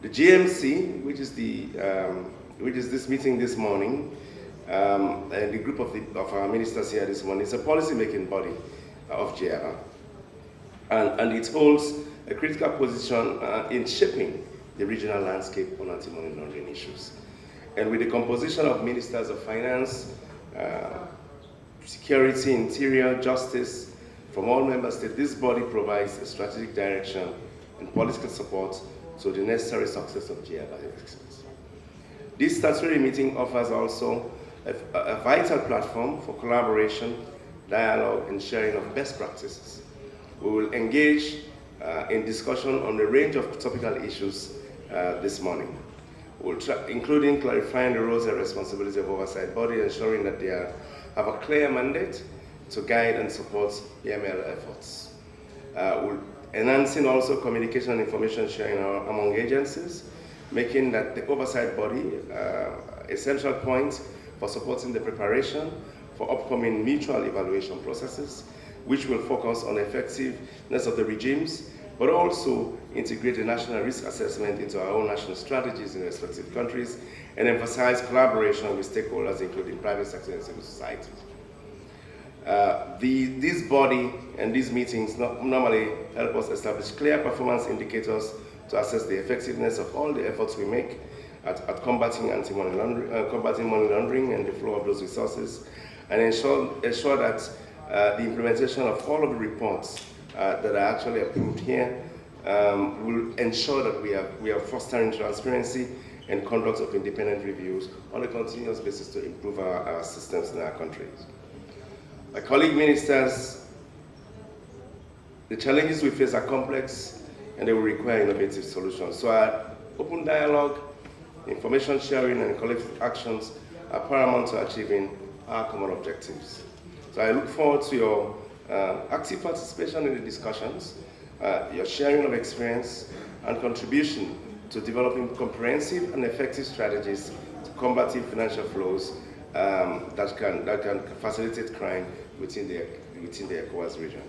The GMC, which is this meeting this morning, and the group of our ministers here this morning, is a policy-making body of GIABA, and it holds a critical position in shaping the regional landscape on anti-money laundering issues. And with the composition of ministers of finance, security, interior, justice, from all member states, this body provides a strategic direction and political support to the necessary success of GIABA elections. This statutory meeting offers also a vital platform for collaboration, dialogue, and sharing of best practices. We will engage in discussion on a range of topical issues this morning, including clarifying the roles and responsibilities of oversight body, ensuring that they have a clear mandate to guide and support EML efforts. Enhancing also communication and information sharing among agencies, making that the oversight body a central point for supporting the preparation for upcoming mutual evaluation processes, which will focus on effectiveness of the regimes, but also integrate the national risk assessment into our own national strategies in respective countries, and emphasize collaboration with stakeholders, including private sector and civil society. This body and these meetings normally help us establish clear performance indicators to assess the effectiveness of all the efforts we make at combating money laundering and the flow of those resources, and ensure that the implementation of all of the reports that are actually approved here will ensure that we are fostering transparency and conduct of independent reviews on a continuous basis to improve our systems in our countries. My colleague ministers, the challenges we face are complex and they will require innovative solutions. So our open dialogue, information sharing, and collective actions are paramount to achieving our common objectives. So I look forward to your active participation in the discussions, your sharing of experience, and contribution to developing comprehensive and effective strategies to combating financial flows that can facilitate crime within the ECOWAS region.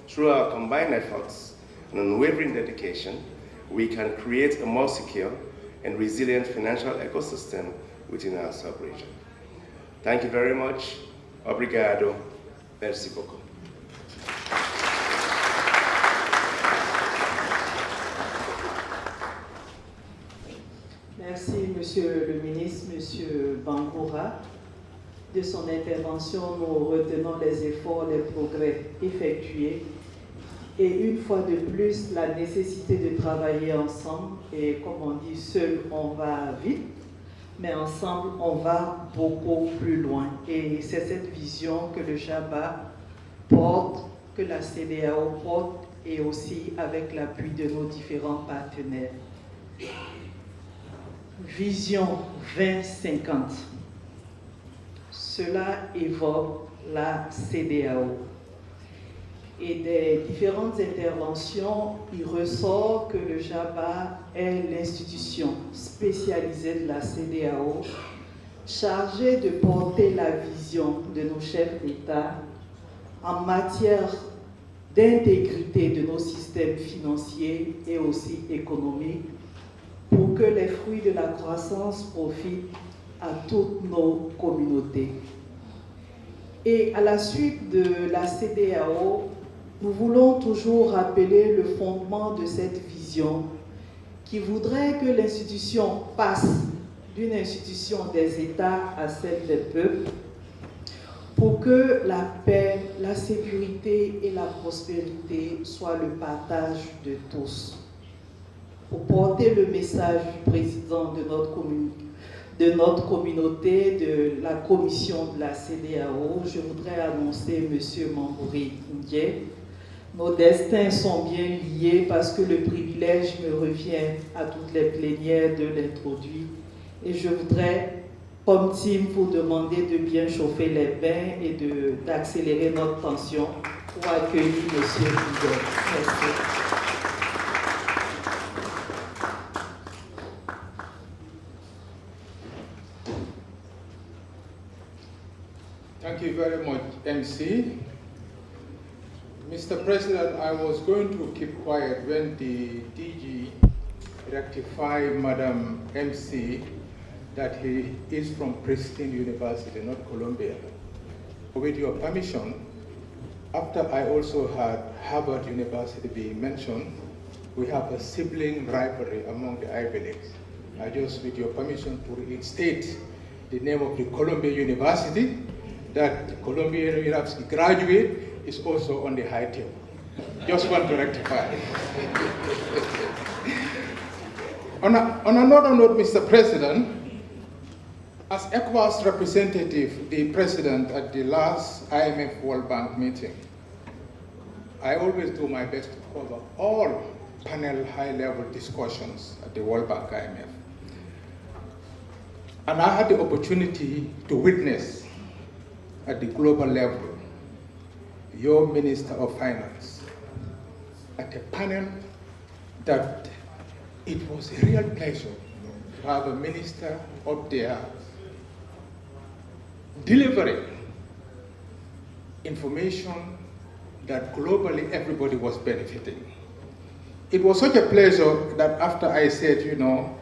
Through our combined efforts and unwavering dedication, we can create a more secure and resilient financial ecosystem within our sub-region. Thank you very much. Obrigado. Merci beaucoup. Merci, Monsieur le ministre, Monsieur Bangoura. De son intervention, nous retenons les efforts, les progrès effectués et une fois de plus, la nécessité de travailler ensemble. Et comme on dit, seul on va vite, mais ensemble on va beaucoup plus loin. Et c'est cette vision que le JABA porte, que la CEDEAO porte, et aussi avec l'appui de nos différents partenaires. Vision 2050. Cela évoque la CEDEAO. Et des différentes interventions, il ressort que le JABA est l'institution spécialisée de la CEDEAO, chargée de porter la vision de nos chefs d'État en matière d'intégrité de nos systèmes financiers et aussi économiques pour que les fruits de la croissance profitent à toutes nos communautés. Et à la suite de la CEDEAO, nous voulons toujours rappeler le fondement de cette vision qui voudrait que l'institution passe d'une institution des États à celle des peuples pour que la paix, la sécurité et la prospérité soient le partage de tous. Pour porter le message du président de notre communauté, de la commission de la CEDEAO, je voudrais annoncer M. Mambouri Ndiaye. Nos destins sont bien liés parce que le privilège me revient à toutes les plénières de l'introduire. Et je voudrais, comme team, vous demander de bien chauffer les bains et d'accélérer notre tension pour accueillir M. Ndiaye. Merci. Thank you very much, MC. Mr. President, I was going to keep quiet when the DG rectified Madam MC that he is from Princeton University, not Columbia. With your permission, after I also had Harvard University being mentioned, we have a sibling rivalry among the Ivy Leagues. I just, with your permission, to reinstate the name of the Columbia University, that the Columbia University graduate is also on the high table. Just want to rectify. On another note, Mr. President, as ECOWAS representative, the president at the last IMF World Bank meeting, I always do my best to cover all panel high-level discussions at the World Bank IMF. And I had the opportunity to witness at the global level your Minister of Finance at a panel that it was a real pleasure to have a minister up there delivering information that globally everybody was benefiting. It was such a pleasure that after I said, you know,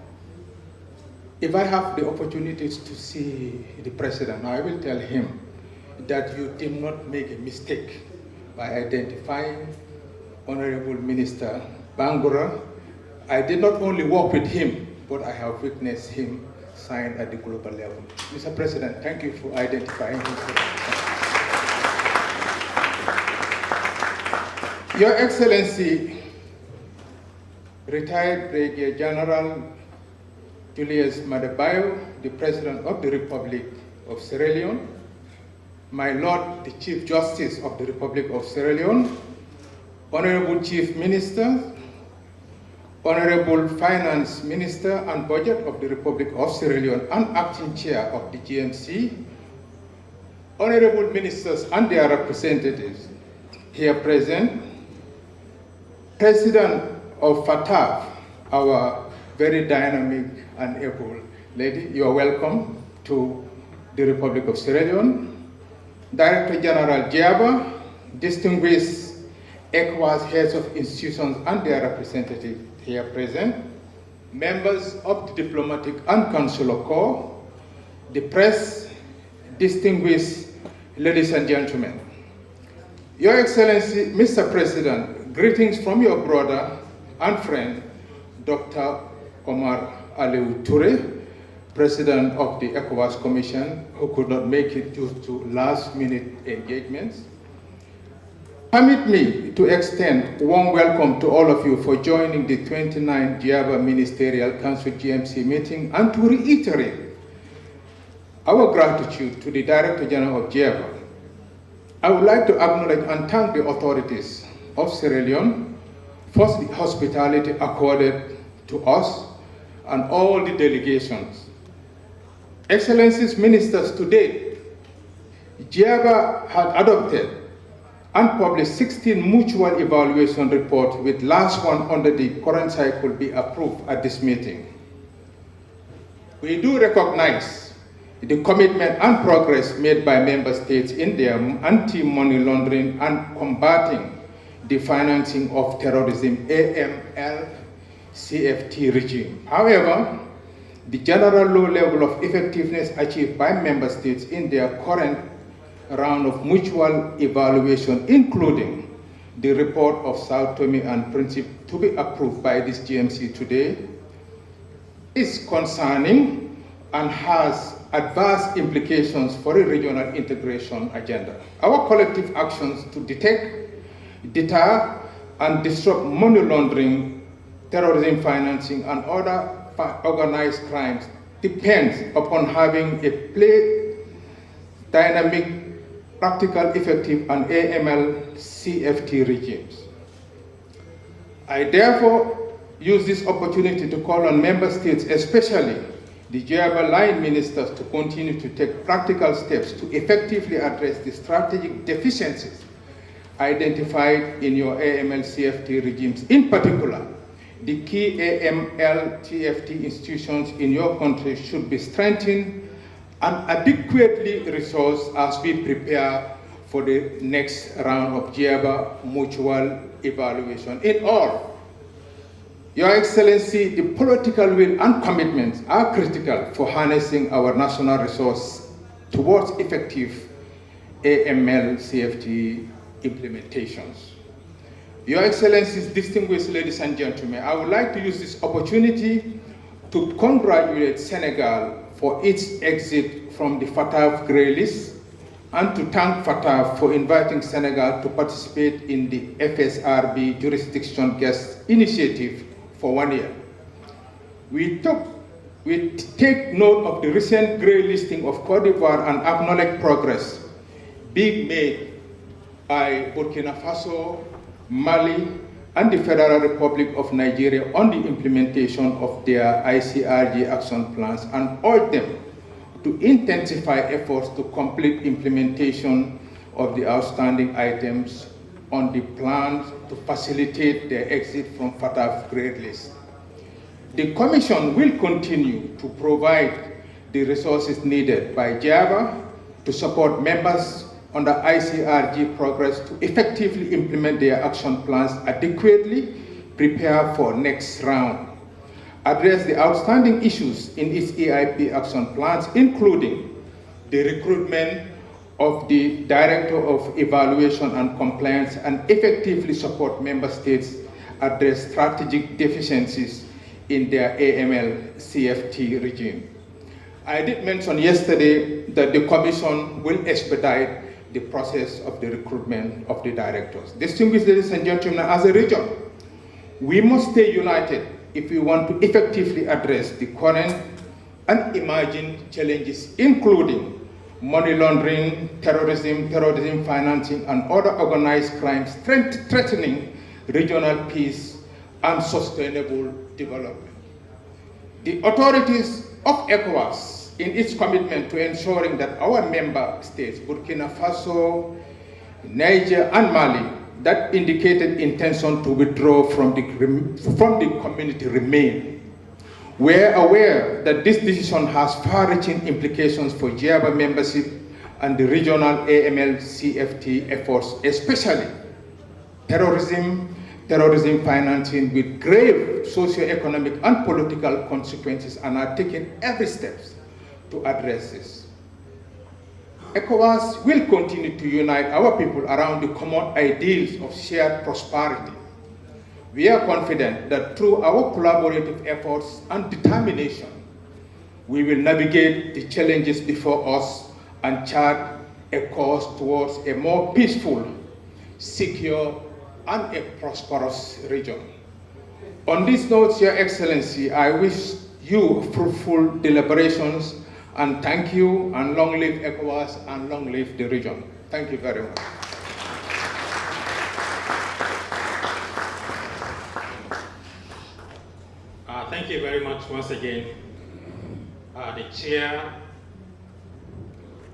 if I have the opportunities to see the president, I will tell him that you did not make a mistake by identifying Honorable Minister Bangura. I did not only work with him, but I have witnessed him sign at the global level. Mr. President, thank you for identifying him. Your Excellency, retired Brigadier General Julius Maadabayo, the President of the Republic of Sierra Leone, my Lord, the Chief Justice of the Republic of Sierra Leone, Honorable Chief Minister, Honorable Finance Minister and Budget of the Republic of Sierra Leone and Acting Chair of the GMC, Honorable Ministers and their representatives here present, President of FATF, our very dynamic and able lady, you are welcome to the Republic of Sierra Leone, Director General Giaba, distinguished ECOWAS heads of institutions and their representatives here present, members of the diplomatic and consular corps, the press, distinguished ladies and gentlemen. Your Excellency, Mr. President, greetings from your brother and friend, Dr. Omar Aliou Touré, President of the ECOWAS Commission, who could not make it due to last-minute engagements. Permit me to extend a warm welcome to all of you for joining the 29th Giaba Ministerial Council GMC meeting and to reiterate our gratitude to the Director General of Giaba. I would like to acknowledge and thank the authorities of Sierra Leone for the hospitality accorded to us and all the delegations. Excellencies, Ministers, today, Giaba had adopted and published 16 mutual evaluation reports, with last one under the current cycle be approved at this meeting. We do recognize the commitment and progress made by member states in their anti-money laundering and combating the financing of terrorism AML CFT regime. However, the general low level of effectiveness achieved by member states in their current round of mutual evaluation, including the report of Sao Tome and Principe to be approved by this GMC today, is concerning and has adverse implications for a regional integration agenda. Our collective actions to detect, deter, and disrupt money laundering, terrorism financing, and other organized crimes depends upon having a dynamic, practical, effective, and AML CFT regimes. I therefore use this opportunity to call on member states, especially the Giaba line ministers, to continue to take practical steps to effectively address the strategic deficiencies identified in your AML CFT regimes. In particular, the key AML TFT institutions in your country should be strengthened and adequately resourced as we prepare for the next round of GIABA mutual evaluation. In all, Your Excellency, the political will and commitments are critical for harnessing our national resource towards effective AML CFT implementations. Your Excellencies, distinguished ladies and gentlemen, I would like to use this opportunity to congratulate Senegal for its exit from the FATF grey list and to thank FATF for inviting Senegal to participate in the FSRB Jurisdiction Guest Initiative for 1 year. We take note of the recent grey listing of Cote d'Ivoire and acknowledge progress being made by Burkina Faso, Mali, and the Federal Republic of Nigeria on the implementation of their ICRG action plans and urge them to intensify efforts to complete implementation of the outstanding items on the plans to facilitate their exit from FATF grey list. The Commission will continue to provide the resources needed by GIABA to support members under ICRG progress to effectively implement their action plans adequately, prepare for next round, address the outstanding issues in its EIP action plans, including the recruitment of the Director of Evaluation and Compliance, and effectively support member states address strategic deficiencies in their AML CFT regime. I did mention yesterday that the Commission will expedite the process of the recruitment of the directors. Distinguished ladies and gentlemen, as a region, we must stay united if we want to effectively address the current and emerging challenges, including money laundering, terrorism financing, and other organized crimes threatening regional peace and sustainable development. The authorities of ECOWAS, in its commitment to ensuring that our member states, Burkina Faso, Niger, and Mali, that indicated intention to withdraw from the community remain. We are aware that this decision has far-reaching implications for GIABA membership and the regional AML CFT efforts, especially terrorism financing, with grave socio-economic and political consequences, and are taking every step to address this. ECOWAS will continue to unite our people around the common ideals of shared prosperity. We are confident that through our collaborative efforts and determination, we will navigate the challenges before us and chart a course towards a more peaceful, secure, and a prosperous region. On this note, Your Excellency, I wish you fruitful deliberations, and thank you, and long live ECOWAS, and long live the region. Thank you very much. Thank you very much once again. The chair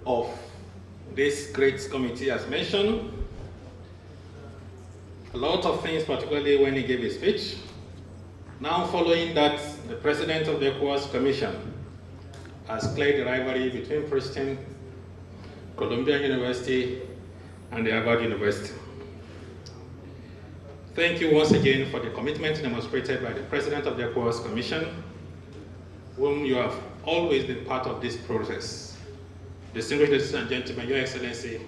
of this great committee has mentioned a lot of things, particularly when he gave his speech. Now, following that, the president of the ECOWAS Commission has cleared the rivalry between Princeton, Columbia University, and the Harvard University. Thank you once again for the commitment demonstrated by the President of the ECOWAS Commission, whom you have always been part of this process. Distinguished ladies and gentlemen, Your Excellency,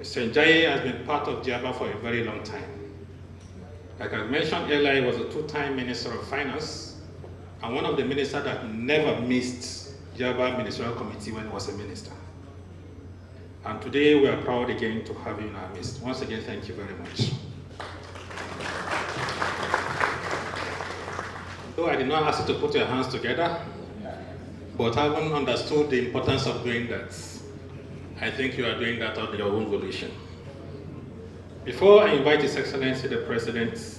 Mr. Njaye has been part of GIABA for a very long time. Like I mentioned earlier, he was a two-time Minister of Finance, and one of the ministers that never missed GIABA Ministerial Committee when he was a minister. And today we are proud again to have you in our midst. Once again, thank you very much. Though I did not ask you to put your hands together, but having understood the importance of doing that, I think you are doing that on your own volition. Before I invite His Excellency the President,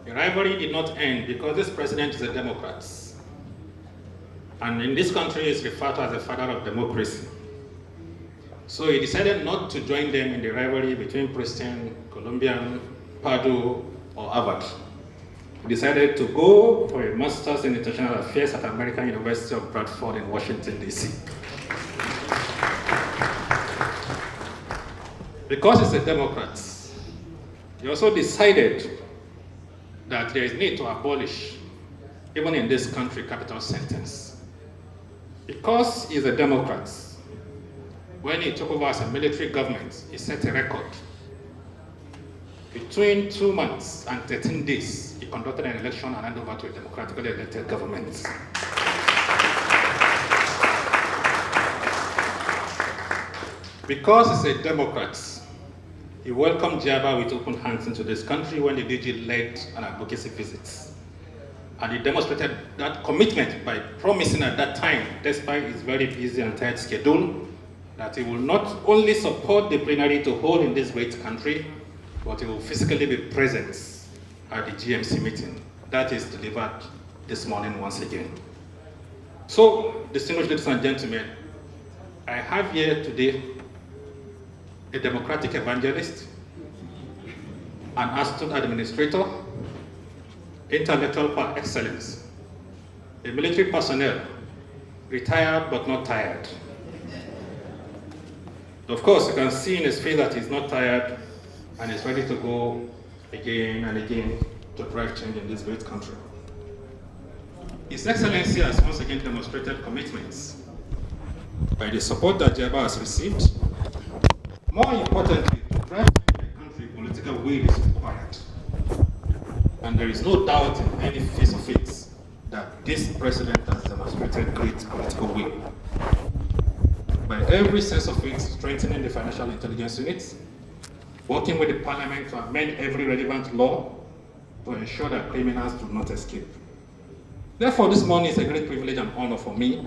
the rivalry did not end because this President is a Democrat. And in this country is referred to as the father of democracy. So he decided not to join them in the rivalry between Princeton, Columbia, Purdue, or Harvard. he decided to go for a Master's in International Affairs at American University of Bradford in Washington, D.C. Because he's a Democrat, he also decided that there is need to abolish, even in this country, capital sentence. Because he's a Democrat, when he took over as a military government, he set a record. Between 2 months and 13 days, he conducted an election and handed over to a democratically elected government. Because he's a Democrat, he welcomed Jiaba with open hands into this country when the DG led an advocacy visit. And he demonstrated that commitment by promising at that time, despite his very busy and tight schedule, that he will not only support the plenary to hold in this great country, but he will physically be present at the GMC meeting. That is delivered this morning once again. So, distinguished ladies and gentlemen, I have here today a democratic evangelist, an astute administrator, intellectual par excellence, a military personnel, retired but not tired. Of course, you can see in his face that he's not tired and is ready to go again and again to drive change in this great country. His Excellency has once again demonstrated commitments by the support that Jiaba has received. More importantly, to drive change in the country, political will is required. And there is no doubt in any face of it that this president has demonstrated great political will. By every sense of it, strengthening the financial intelligence unit, working with the parliament to amend every relevant law to ensure that criminals do not escape. Therefore, this morning is a great privilege and honor for me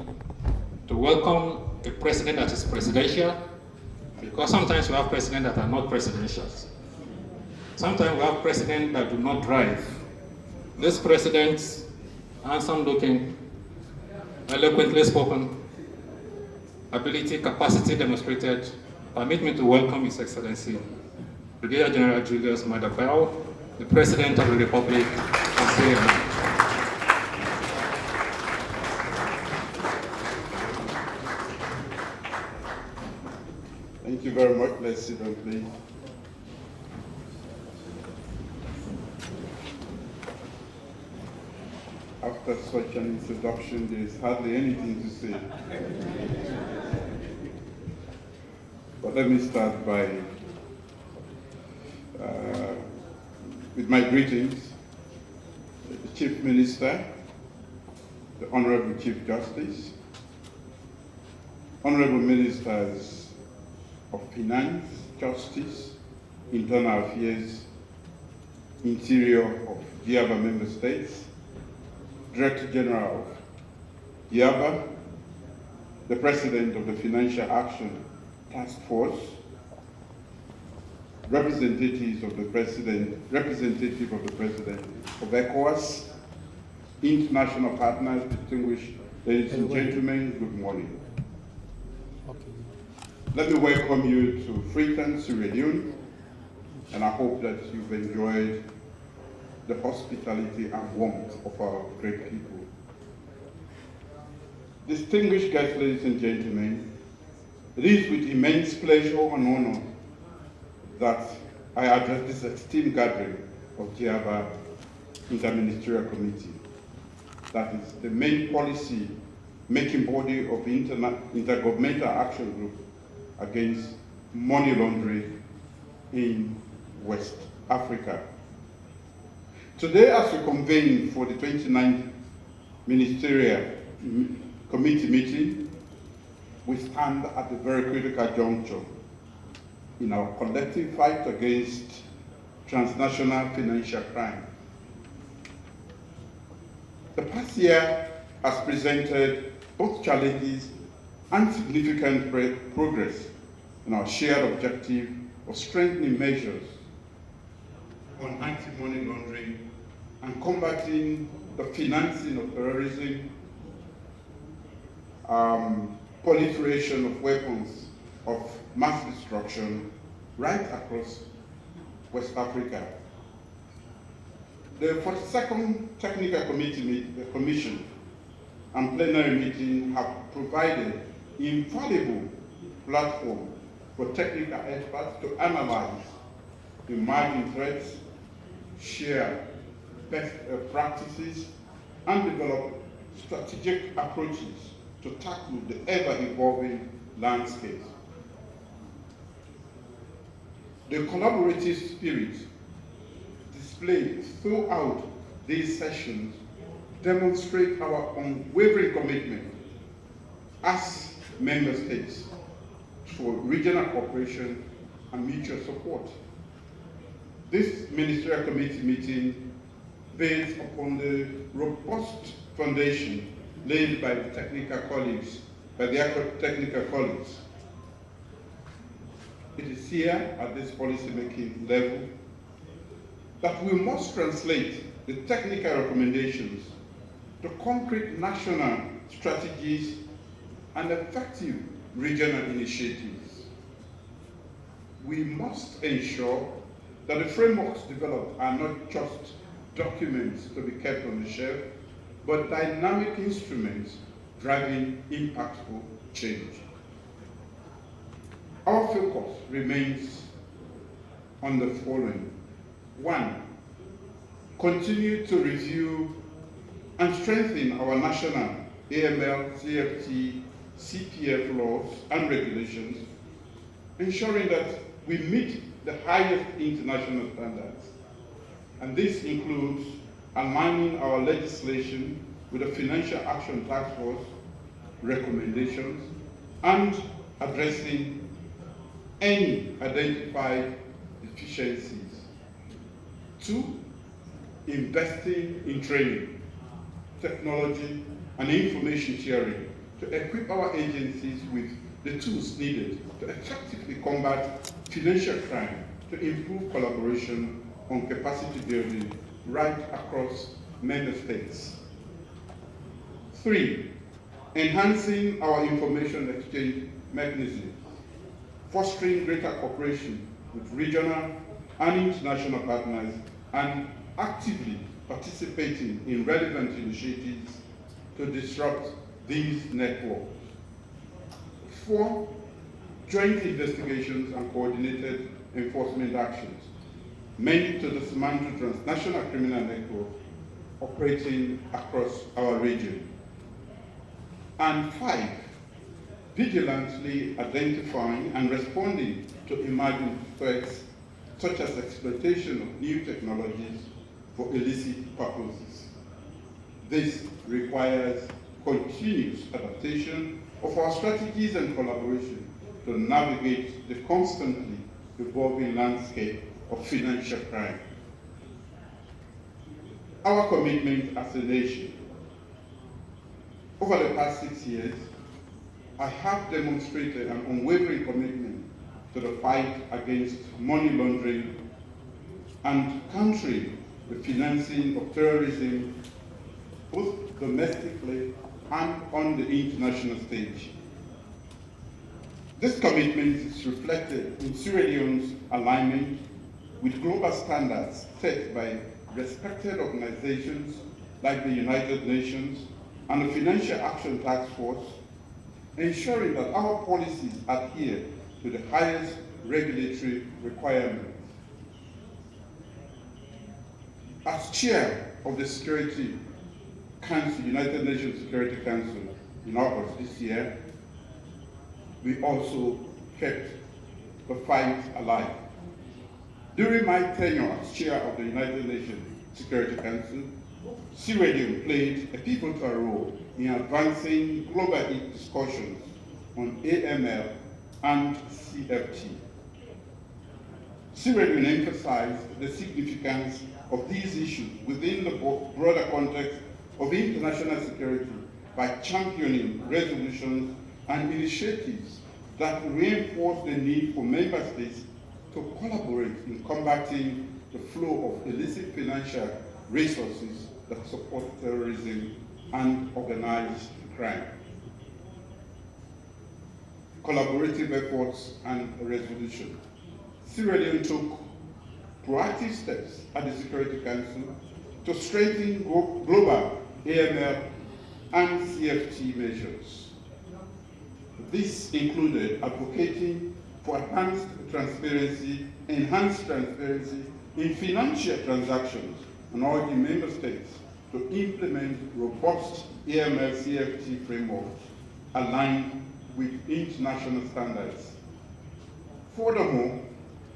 to welcome a president that is presidential, because sometimes we have presidents that are not presidential. Sometimes we have presidents that do not drive. This president, handsome looking, eloquently spoken, ability, capacity demonstrated, permit me to welcome His Excellency, Brigadier General Julius Maada, the President of the Republic of Sierra Leone. Thank you very much. Let's sit down, please. After such an introduction, there is hardly anything to say. But let me start by with my greetings. The Chief Minister, the Honorable Chief Justice, Honorable Ministers of Finance, Justice, Internal Affairs, Interior of Jiaba Member States, Director General of Jiaba, the President of the Financial Action Task Force, representative of the President of ECOWAS, international partners, distinguished ladies and gentlemen, good morning. Let me welcome you to Freetown, Sierra Leone, and I hope that you've enjoyed the hospitality and warmth of our great people. Distinguished guests, ladies and gentlemen, it is with immense pleasure and honor that I address this esteemed gathering of Jiaba Interministerial Committee. That is the main policy-making body of the Intergovernmental Action Group against money laundering in West Africa. Today, as we convene for the 29th Ministerial Committee meeting, we stand at a very critical juncture in our collective fight against transnational financial crime. The past year has presented both challenges and significant progress in our shared objective of strengthening measures on anti-money laundering and combating the financing of terrorism, proliferation of weapons of mass destruction right across West Africa. The 42nd Technical Commission and plenary meeting have provided invaluable platform for technical experts to analyze emerging threats, share best practices, and develop strategic approaches to tackle the ever-evolving landscape. The collaborative spirit displayed throughout these sessions demonstrate our unwavering commitment as member states for regional cooperation and mutual support. This Ministerial Committee meeting builds upon the robust foundation laid by the technical colleagues, It is here at this policy-making level that we must translate the technical recommendations to concrete national strategies and effective regional initiatives. We must ensure that the frameworks developed are not just documents to be kept on the shelf, but dynamic instruments driving impactful change. Our focus remains on the following. 1, continue to review and strengthen our national AML, CFT, CPF laws and regulations, ensuring that we meet the highest international standards. And this includes aligning our legislation with the Financial Action Task Force recommendations and addressing any identified deficiencies. 2, investing in training, technology, and information sharing to equip our agencies with the tools needed to effectively combat financial crime, to improve collaboration on capacity building right across member states. 3, enhancing our information exchange mechanisms, fostering greater cooperation with regional and international partners, and actively participating in relevant initiatives to disrupt these networks. 4, joint investigations and coordinated enforcement actions meant to dismantle transnational criminal networks operating across our region. And 5, vigilantly identifying and responding to emerging threats such as exploitation of new technologies for illicit purposes. This requires continuous adaptation of our strategies and collaboration to navigate the constantly evolving landscape of financial crime. Our commitment as a nation. Over the past 6 years, I have demonstrated an unwavering commitment to the fight against money laundering and countering the financing of terrorism, both domestically and on the international stage. This commitment is reflected in Sierra Leone's alignment with global standards set by respected organizations like the United Nations and the Financial Action Task Force, ensuring that our policies adhere to the highest regulatory requirements. As chair of the Security Council, United Nations Security Council in August this year, we also kept the fight alive. During my tenure as chair of the United Nations Security Council, Sierra Leone played a pivotal role in advancing global discussions on AML and CFT. Sierra Leone emphasized the significance of these issues within the broader context of international security by championing resolutions and initiatives that reinforce the need for member states to collaborate in combating the flow of illicit financial resources that support terrorism and organized crime. Collaborative efforts and resolution. Sierra Leone took proactive steps at the Security Council to strengthen global AML and CFT measures. This included advocating for enhanced transparency in financial transactions and urging member states to implement robust AML-CFT frameworks aligned with international standards. Furthermore,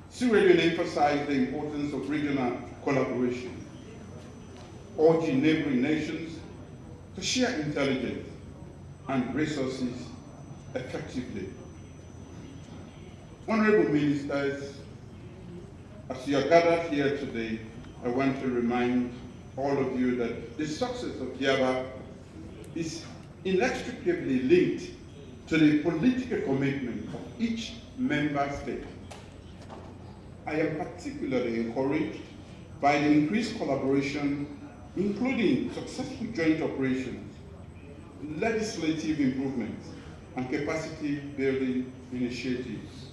Sierra Leone emphasized the importance of regional collaboration, urging neighboring nations to share intelligence and resources effectively. Honorable Ministers, as you are gathered here today, I want to remind all of you that the success of GIABA is inextricably linked to the political commitment of each member state. I am particularly encouraged by the increased collaboration, including successful joint operations, legislative improvements, and capacity building initiatives.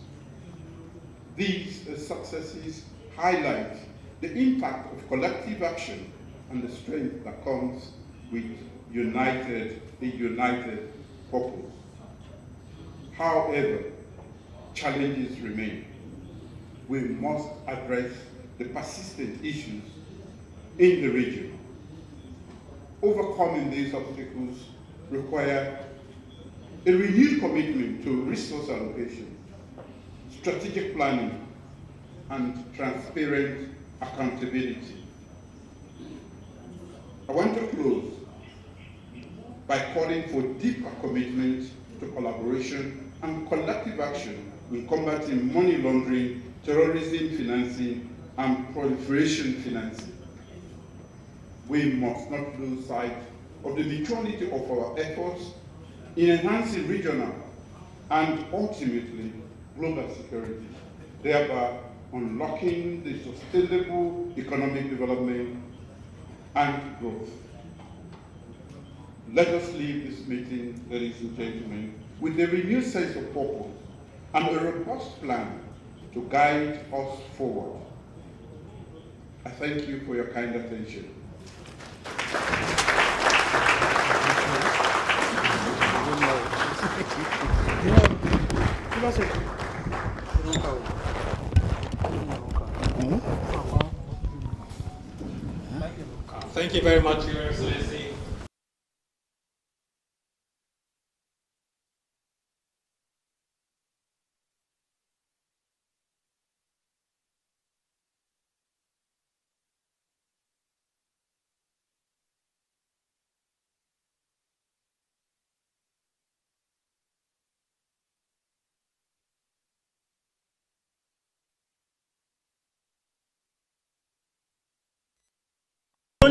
These successes highlight the impact of collective action and the strength that comes with a united purpose. However, challenges remain. We must address the persistent issues in the region. Overcoming these obstacles require a renewed commitment to resource allocation, strategic planning, and transparent accountability. I want to close by calling for deeper commitment to collaboration and collective action in combating money laundering, terrorism financing, and proliferation financing. We must not lose sight of the mutuality of our efforts in enhancing regional and ultimately global security, thereby unlocking the sustainable economic development and growth. Let us leave this meeting, ladies and gentlemen, with a renewed sense of purpose and a robust plan to guide us forward. I thank you for your kind attention. Thank you very much, Your Excellency.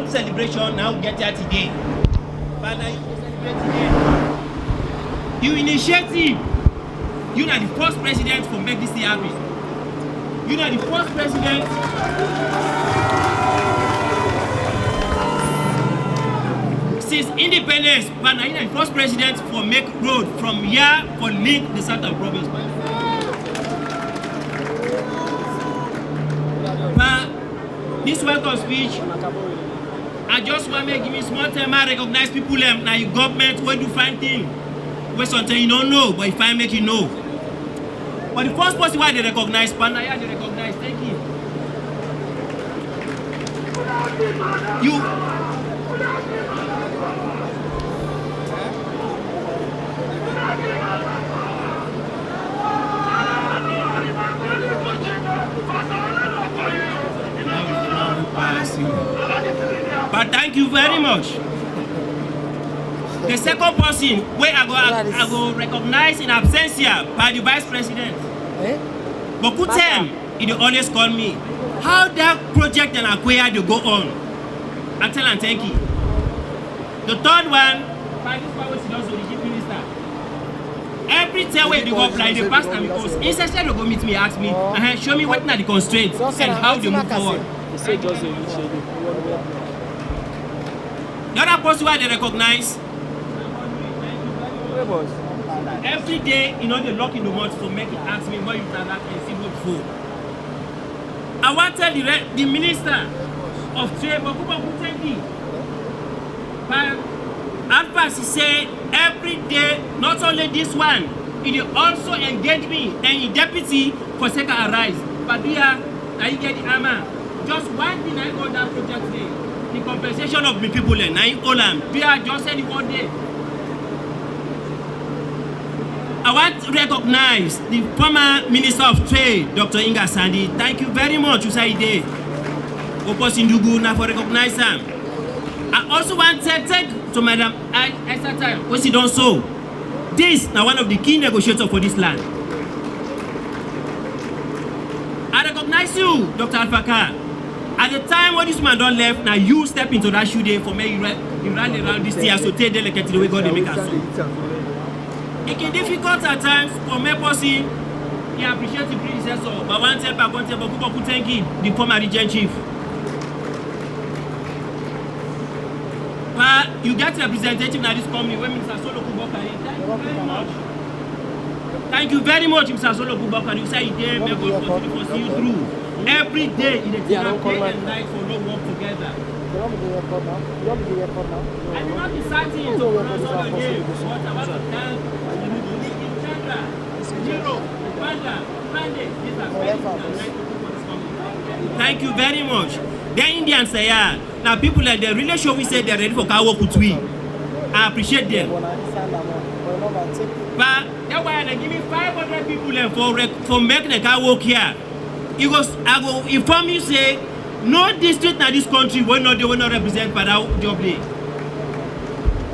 Celebration now get here today. But now you celebrate today. You initiative. You are the first president to make this thing happen. You are the first president. Since independence, but now you are the first president for make road from here for link the southern province. But this welcome speech. I just want to give me small time. I recognize people now your government where do find things. Where sometimes you don't know, but if I make you know. But the first person why they recognize, Panaya they recognize. Thank you. But thank you very much. The second person where I go recognize in absentia by the vice president. But good time, he always call me. How that project and acquire they go on? I tell and thank you. The third one, by this power is also the chief minister. Every time when they go apply, they pass and because instead they go meet me, ask me, show me what are the constraints and how they move forward. The other person where they recognize every day, they lock in the month to make it ask me what you transact and see what for. I want to tell the minister, of Trade, but advice he say every day, not only this one, it also engage me and the deputy for second arise. But here, I get the armor. Just one thing I got that project today, the compensation of the people and I owe them. We are just any one day. I want to recognize the former Minister of Trade, Dr. Inga Sandy. Thank you very much, Usaide. Oposindugu na for recognize them. I also want to thank to Madam Esther Time, what she done so. This is one of the key negotiators for this land. I recognize you, Dr. Alfaka. At the time when this man don't left, now you step into that shoe day for me, you ran around this year, so take delicate the way God they make us so. It can be difficult at times for me person, he appreciates the predecessor, but one step back, but thank him, the former region chief. But you get representative in this company when Mr. Solo Kubokari. Thank you very much. Thank you very much, Mr. Solo Kubokari. You say you may God continue to see you through. Every day in the day and night for no work together. I did not decide to pronounce all the game. What about the time? Thank you very much. The Indians say, yeah. Now people like they really show we say they're ready for Kawo Kutui. I appreciate them. But that's why they give me 500 people for making the car work here. I go inform you say no district in this country will not represent for that job day.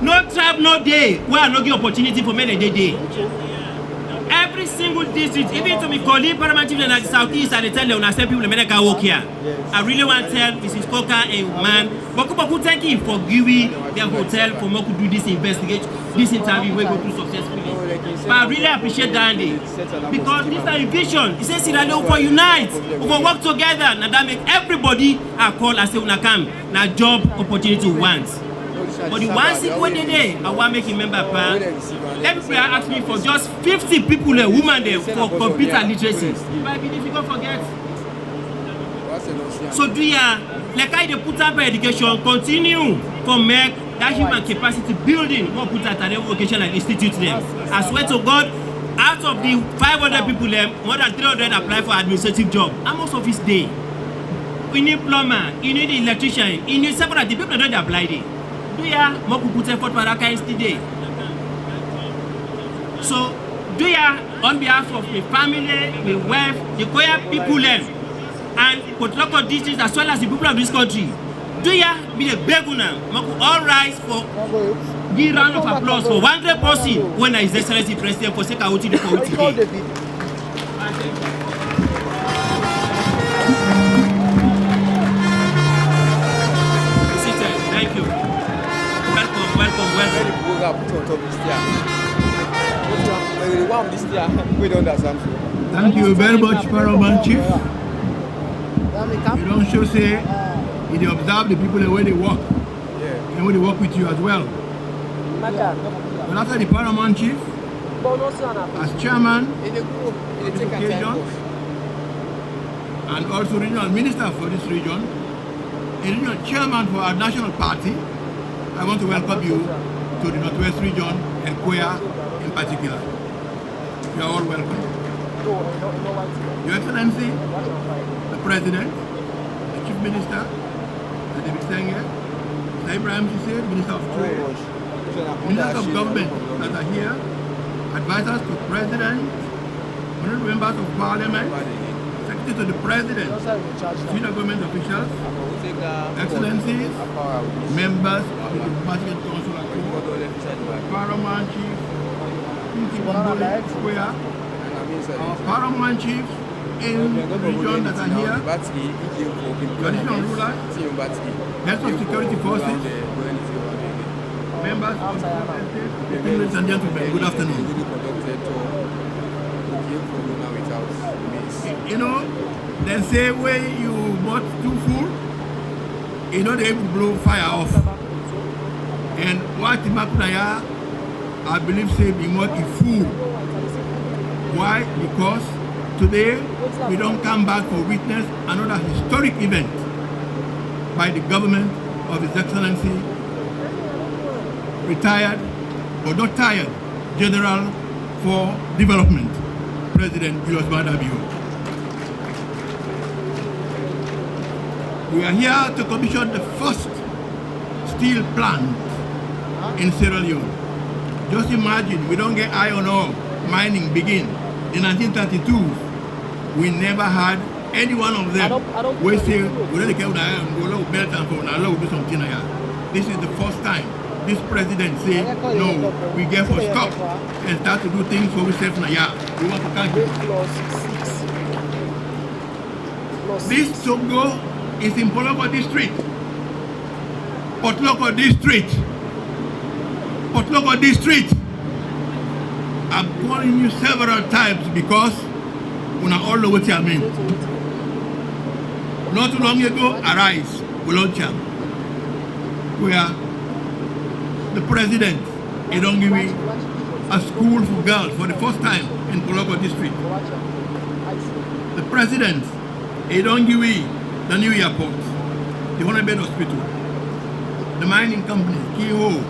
No tribe, no day. We are not give opportunity for many day. Every single district, even to me colleague parliamentary in the southeast, I tell them I send people to make a work here. I really want to tell Mrs. Coker and man, Boku thank you for giving their hotel for me to do this investigation, this interview we go through successfully. But I really appreciate that day because this is a vision. It says Sierra Leone for unite, for work together. Now that make everybody a call and say una come. Now job opportunity once. But the one thing when they I want to make a member plan. Everybody ask me for just 50 people, a woman there for computer literacy. It might be difficult to forget. So do ya like I put up education, continue for make that human capacity building, more put at a vocational institute them. I swear to God, out of the 500 people there, more than 300 apply for administrative job. How much of his day? We need plumber, you need electrician, you need separate people that don't apply there. Do ya more put effort for that kind of day? So do ya on behalf of the family, the wife, the Koya people and Kotloko districts as well as the people of this country, do ya be the beguna? All rise for give round of applause for 100 person when His Excellency President for Seka Uti the Uti. Thank you. Welcome. Thank you very much, Paramount Chief. You don't show say you observe the people the way they work. And when they work with you as well. But after the Paramount Chief, as chairman of education and also regional minister for this region, a regional chairman for our national party, I want to welcome you to the Northwest region and Koya in particular. You are all welcome. Your Excellency, the President, the Chief Minister, the David Senge, the Ibrahim Sise, Minister of Trade, Ministers of Government that are here, advisors to President, honorable members of Parliament, Secretary to the President, senior government officials, Excellencies, members of the Diplomatic and Consular Corps, Paramount Chief, our Paramount Chiefs in the region that are here, traditional rulers, heads of security forces, members of the ladies and gentlemen, good afternoon. You know, they say when you bought too full, you know they will blow fire off. And what Imakunaya, I believe, say being what a fool. Why? Because today we don't come back for witness another historic event. by the government of His Excellency, retired, but not tired, General for Development, President Julius Maada Bio. We are here to commission the first steel plant in Sierra Leone. Just imagine, we don't get iron ore mining begin. In 1932, we never had any one of them. We say, we really care iron, we will belt and for now, we do something like that. This is the first time this president say, no, we get for stop and start to do things for ourselves now. We want to country. This Songo is in Poloko district. Potloko district. Potloko district. I'm calling you several times because we all know what I mean. Not too long ago, Arise, we launched where the president, he don't give me a school for girls for the first time in Poloko district. The president, he don't give me the new airport, the 100-bed hospital, the mining company, Kiho,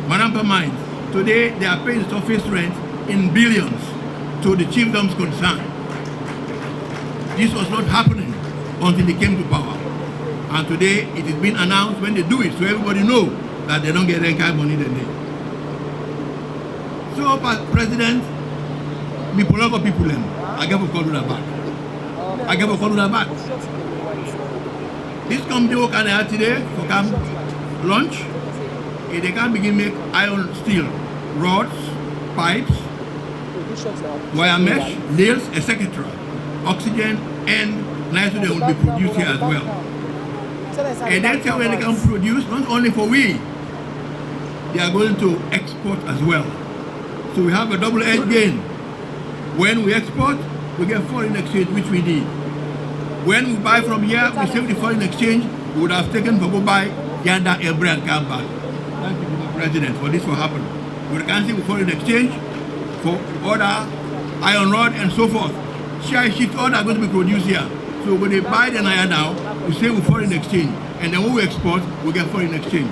Manampa Mines. Today, they are paying surface rent in billions to the chiefdoms concerned. This was not happening until they came to power. And today, it is being announced when they do it, so everybody knows that they don't get any kind of money that day. So, President, me Poloko people, I get for calling that back. I get for calling that back. This company work on it today for come launch. If they can begin make iron, steel, rods, pipes, wire mesh, nails, etc. Oxygen and nitrogen will be produced here as well. And that's how when they can produce, not only for we, they are going to export as well. So we have a double-edged gain. When we export, we get foreign exchange, which we need. When we buy from here, we save the foreign exchange, we would have taken for go buy Yanda Ebre and come back. Thank you, Mr. President, for this will happen. We can see foreign exchange for order, iron rod, and so forth. Share sheet order are going to be produced here. So when they buy the Naira now, we save with foreign exchange. And then when we export, we get foreign exchange.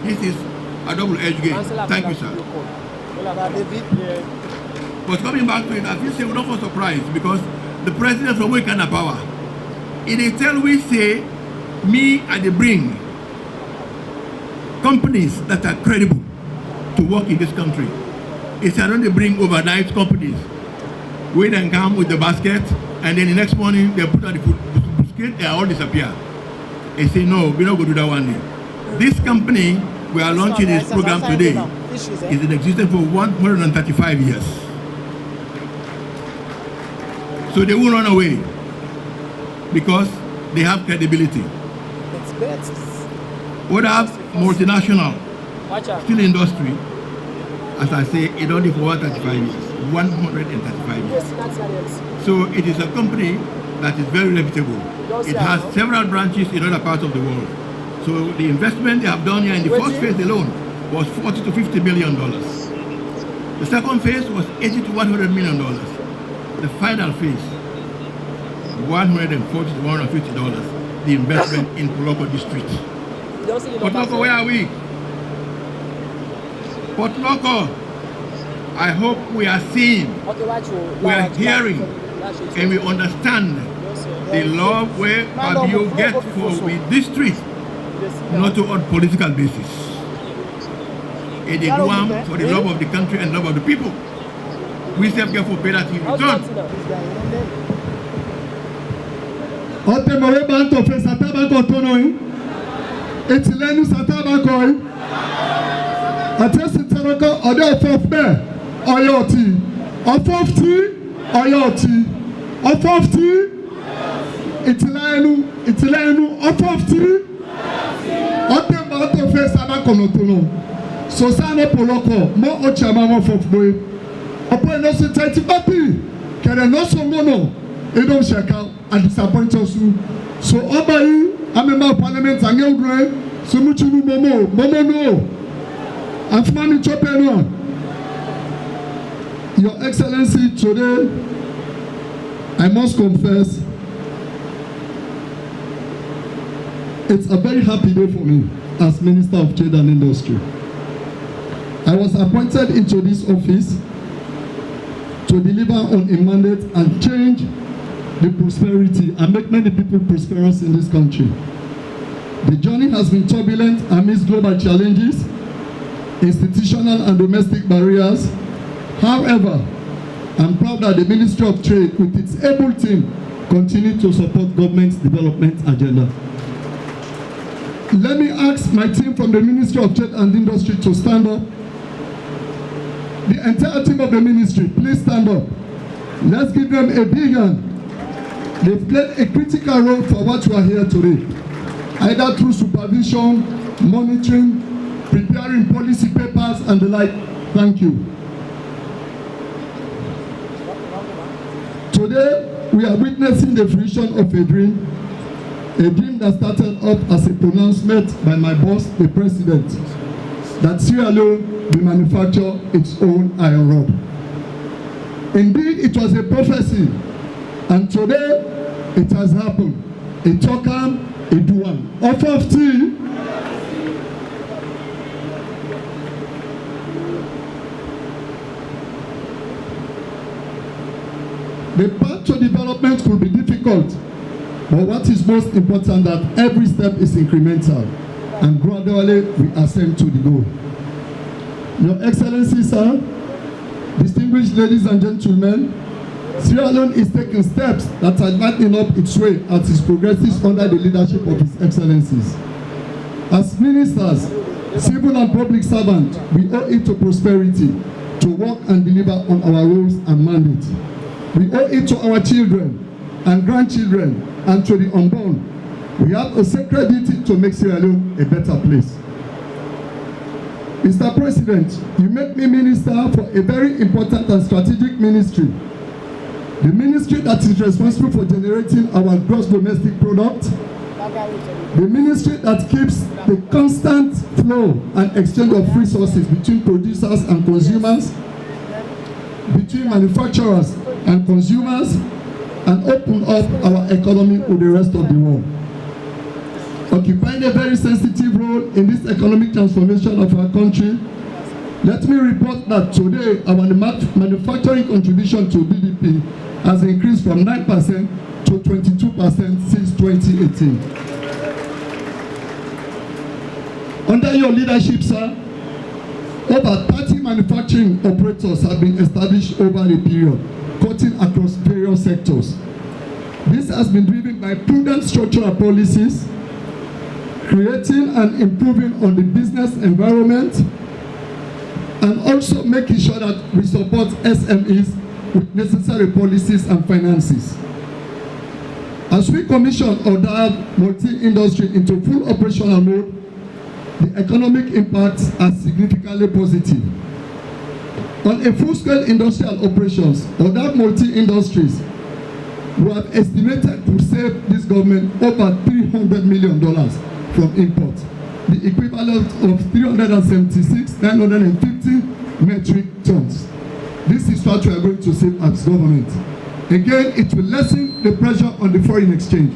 This is a double-edged game. Thank you, sir. But coming back to it, I feel say we're not for surprise because the president from where kind of power. If they tell we say, me at the bring companies that are credible to work in this country. It's not they bring overnight companies. We then come with the basket and then the next morning they put out the basket, they all disappear. They say, no, we're not going to do that one day. This company, we are launching this program today, is in existence for 135 years. So they won't run away because they have credibility. What have multinational steel industry, as I say, it only for 135 years. 135 years. So it is a company that is very reputable. It has several branches in other parts of the world. So the investment they have done here in the first phase alone was $40 to $50 billion. The second phase was $80 to $100 million. The final phase, $140 to $150. The investment in Poloko district. Potloko, where are we? Potloko, I hope we are seeing, we are hearing, and we understand the love where Fabio gets for the district, not to on political basis. And they do them for the love of the country and love of the people. We self get for pay that in return. Etilenu satabakoi atesi teroko ode ofofbe oyoti ofofti oyoti ofofti itilenu ofofti otemba otofe sabakonotono sosane poloko mo ochama mo fofboy opo no se tati papi kere no so mono edom shaka and disappoint us so obayi Amema Parliament and Eldre, Sumuchunu Momo no, and Fmani Chopeno. Your Excellency, today, I must confess, It's a very happy day for me as Minister of Trade and Industry. I was appointed into this office to deliver on a mandate and change the prosperity and make many people prosperous in this country. The journey has been turbulent amidst global challenges, institutional and domestic barriers. However, I'm proud that the Ministry of Trade, with its able team, continue to support government's development agenda. Let me ask my team from the Ministry of Trade and Industry to stand up. The entire team of the ministry, please stand up. Let's give them a big hand. They've played a critical role for what we are here today, either through supervision, monitoring, preparing policy papers, and the like. Thank you. Today, we are witnessing the fruition of a dream that started off as a pronouncement by my boss, the president, that Sierra Leone will manufacture its own iron rod. Indeed, it was a prophecy, and today it has happened. A talkam, a doam. Offer of tea. The path to development could be difficult, but what is most important that every step is incremental and gradually we ascend to the goal. Your Excellency, sir, distinguished ladies and gentlemen, Sierra Leone is taking steps that are lightening up its way as it progresses under the leadership of His Excellencies. As ministers, civil and public servants, we owe it to prosperity to work and deliver on our roles and mandates. We owe it to our children and grandchildren and to the unborn. We have a sacred duty to make Sierra Leone a better place. Mr. President, you make me minister for a very important and strategic ministry. The ministry that is responsible for generating our gross domestic product. The ministry that keeps the constant flow and exchange of resources between producers and consumers, between manufacturers and consumers, and open up our economy with the rest of the world. Occupying a very sensitive role in this economic transformation of our country, let me report that today our manufacturing contribution to GDP has increased from 9% to 22% since 2018. Under your leadership, sir, over 30 manufacturing operators have been established over the period, cutting across various sectors. This has been driven by prudent structural policies, creating and improving on the business environment, and also making sure that we support SMEs with necessary policies and finances. As we commission Governmental multi-industry into full operational mode, the economic impacts are significantly positive. On a full-scale industrial operations, Governmental multi-industries we have estimated to save this government over $300 million from import, the equivalent of 376,950 metric tons. This is what we are going to save as government. Again, it will lessen the pressure on the foreign exchange.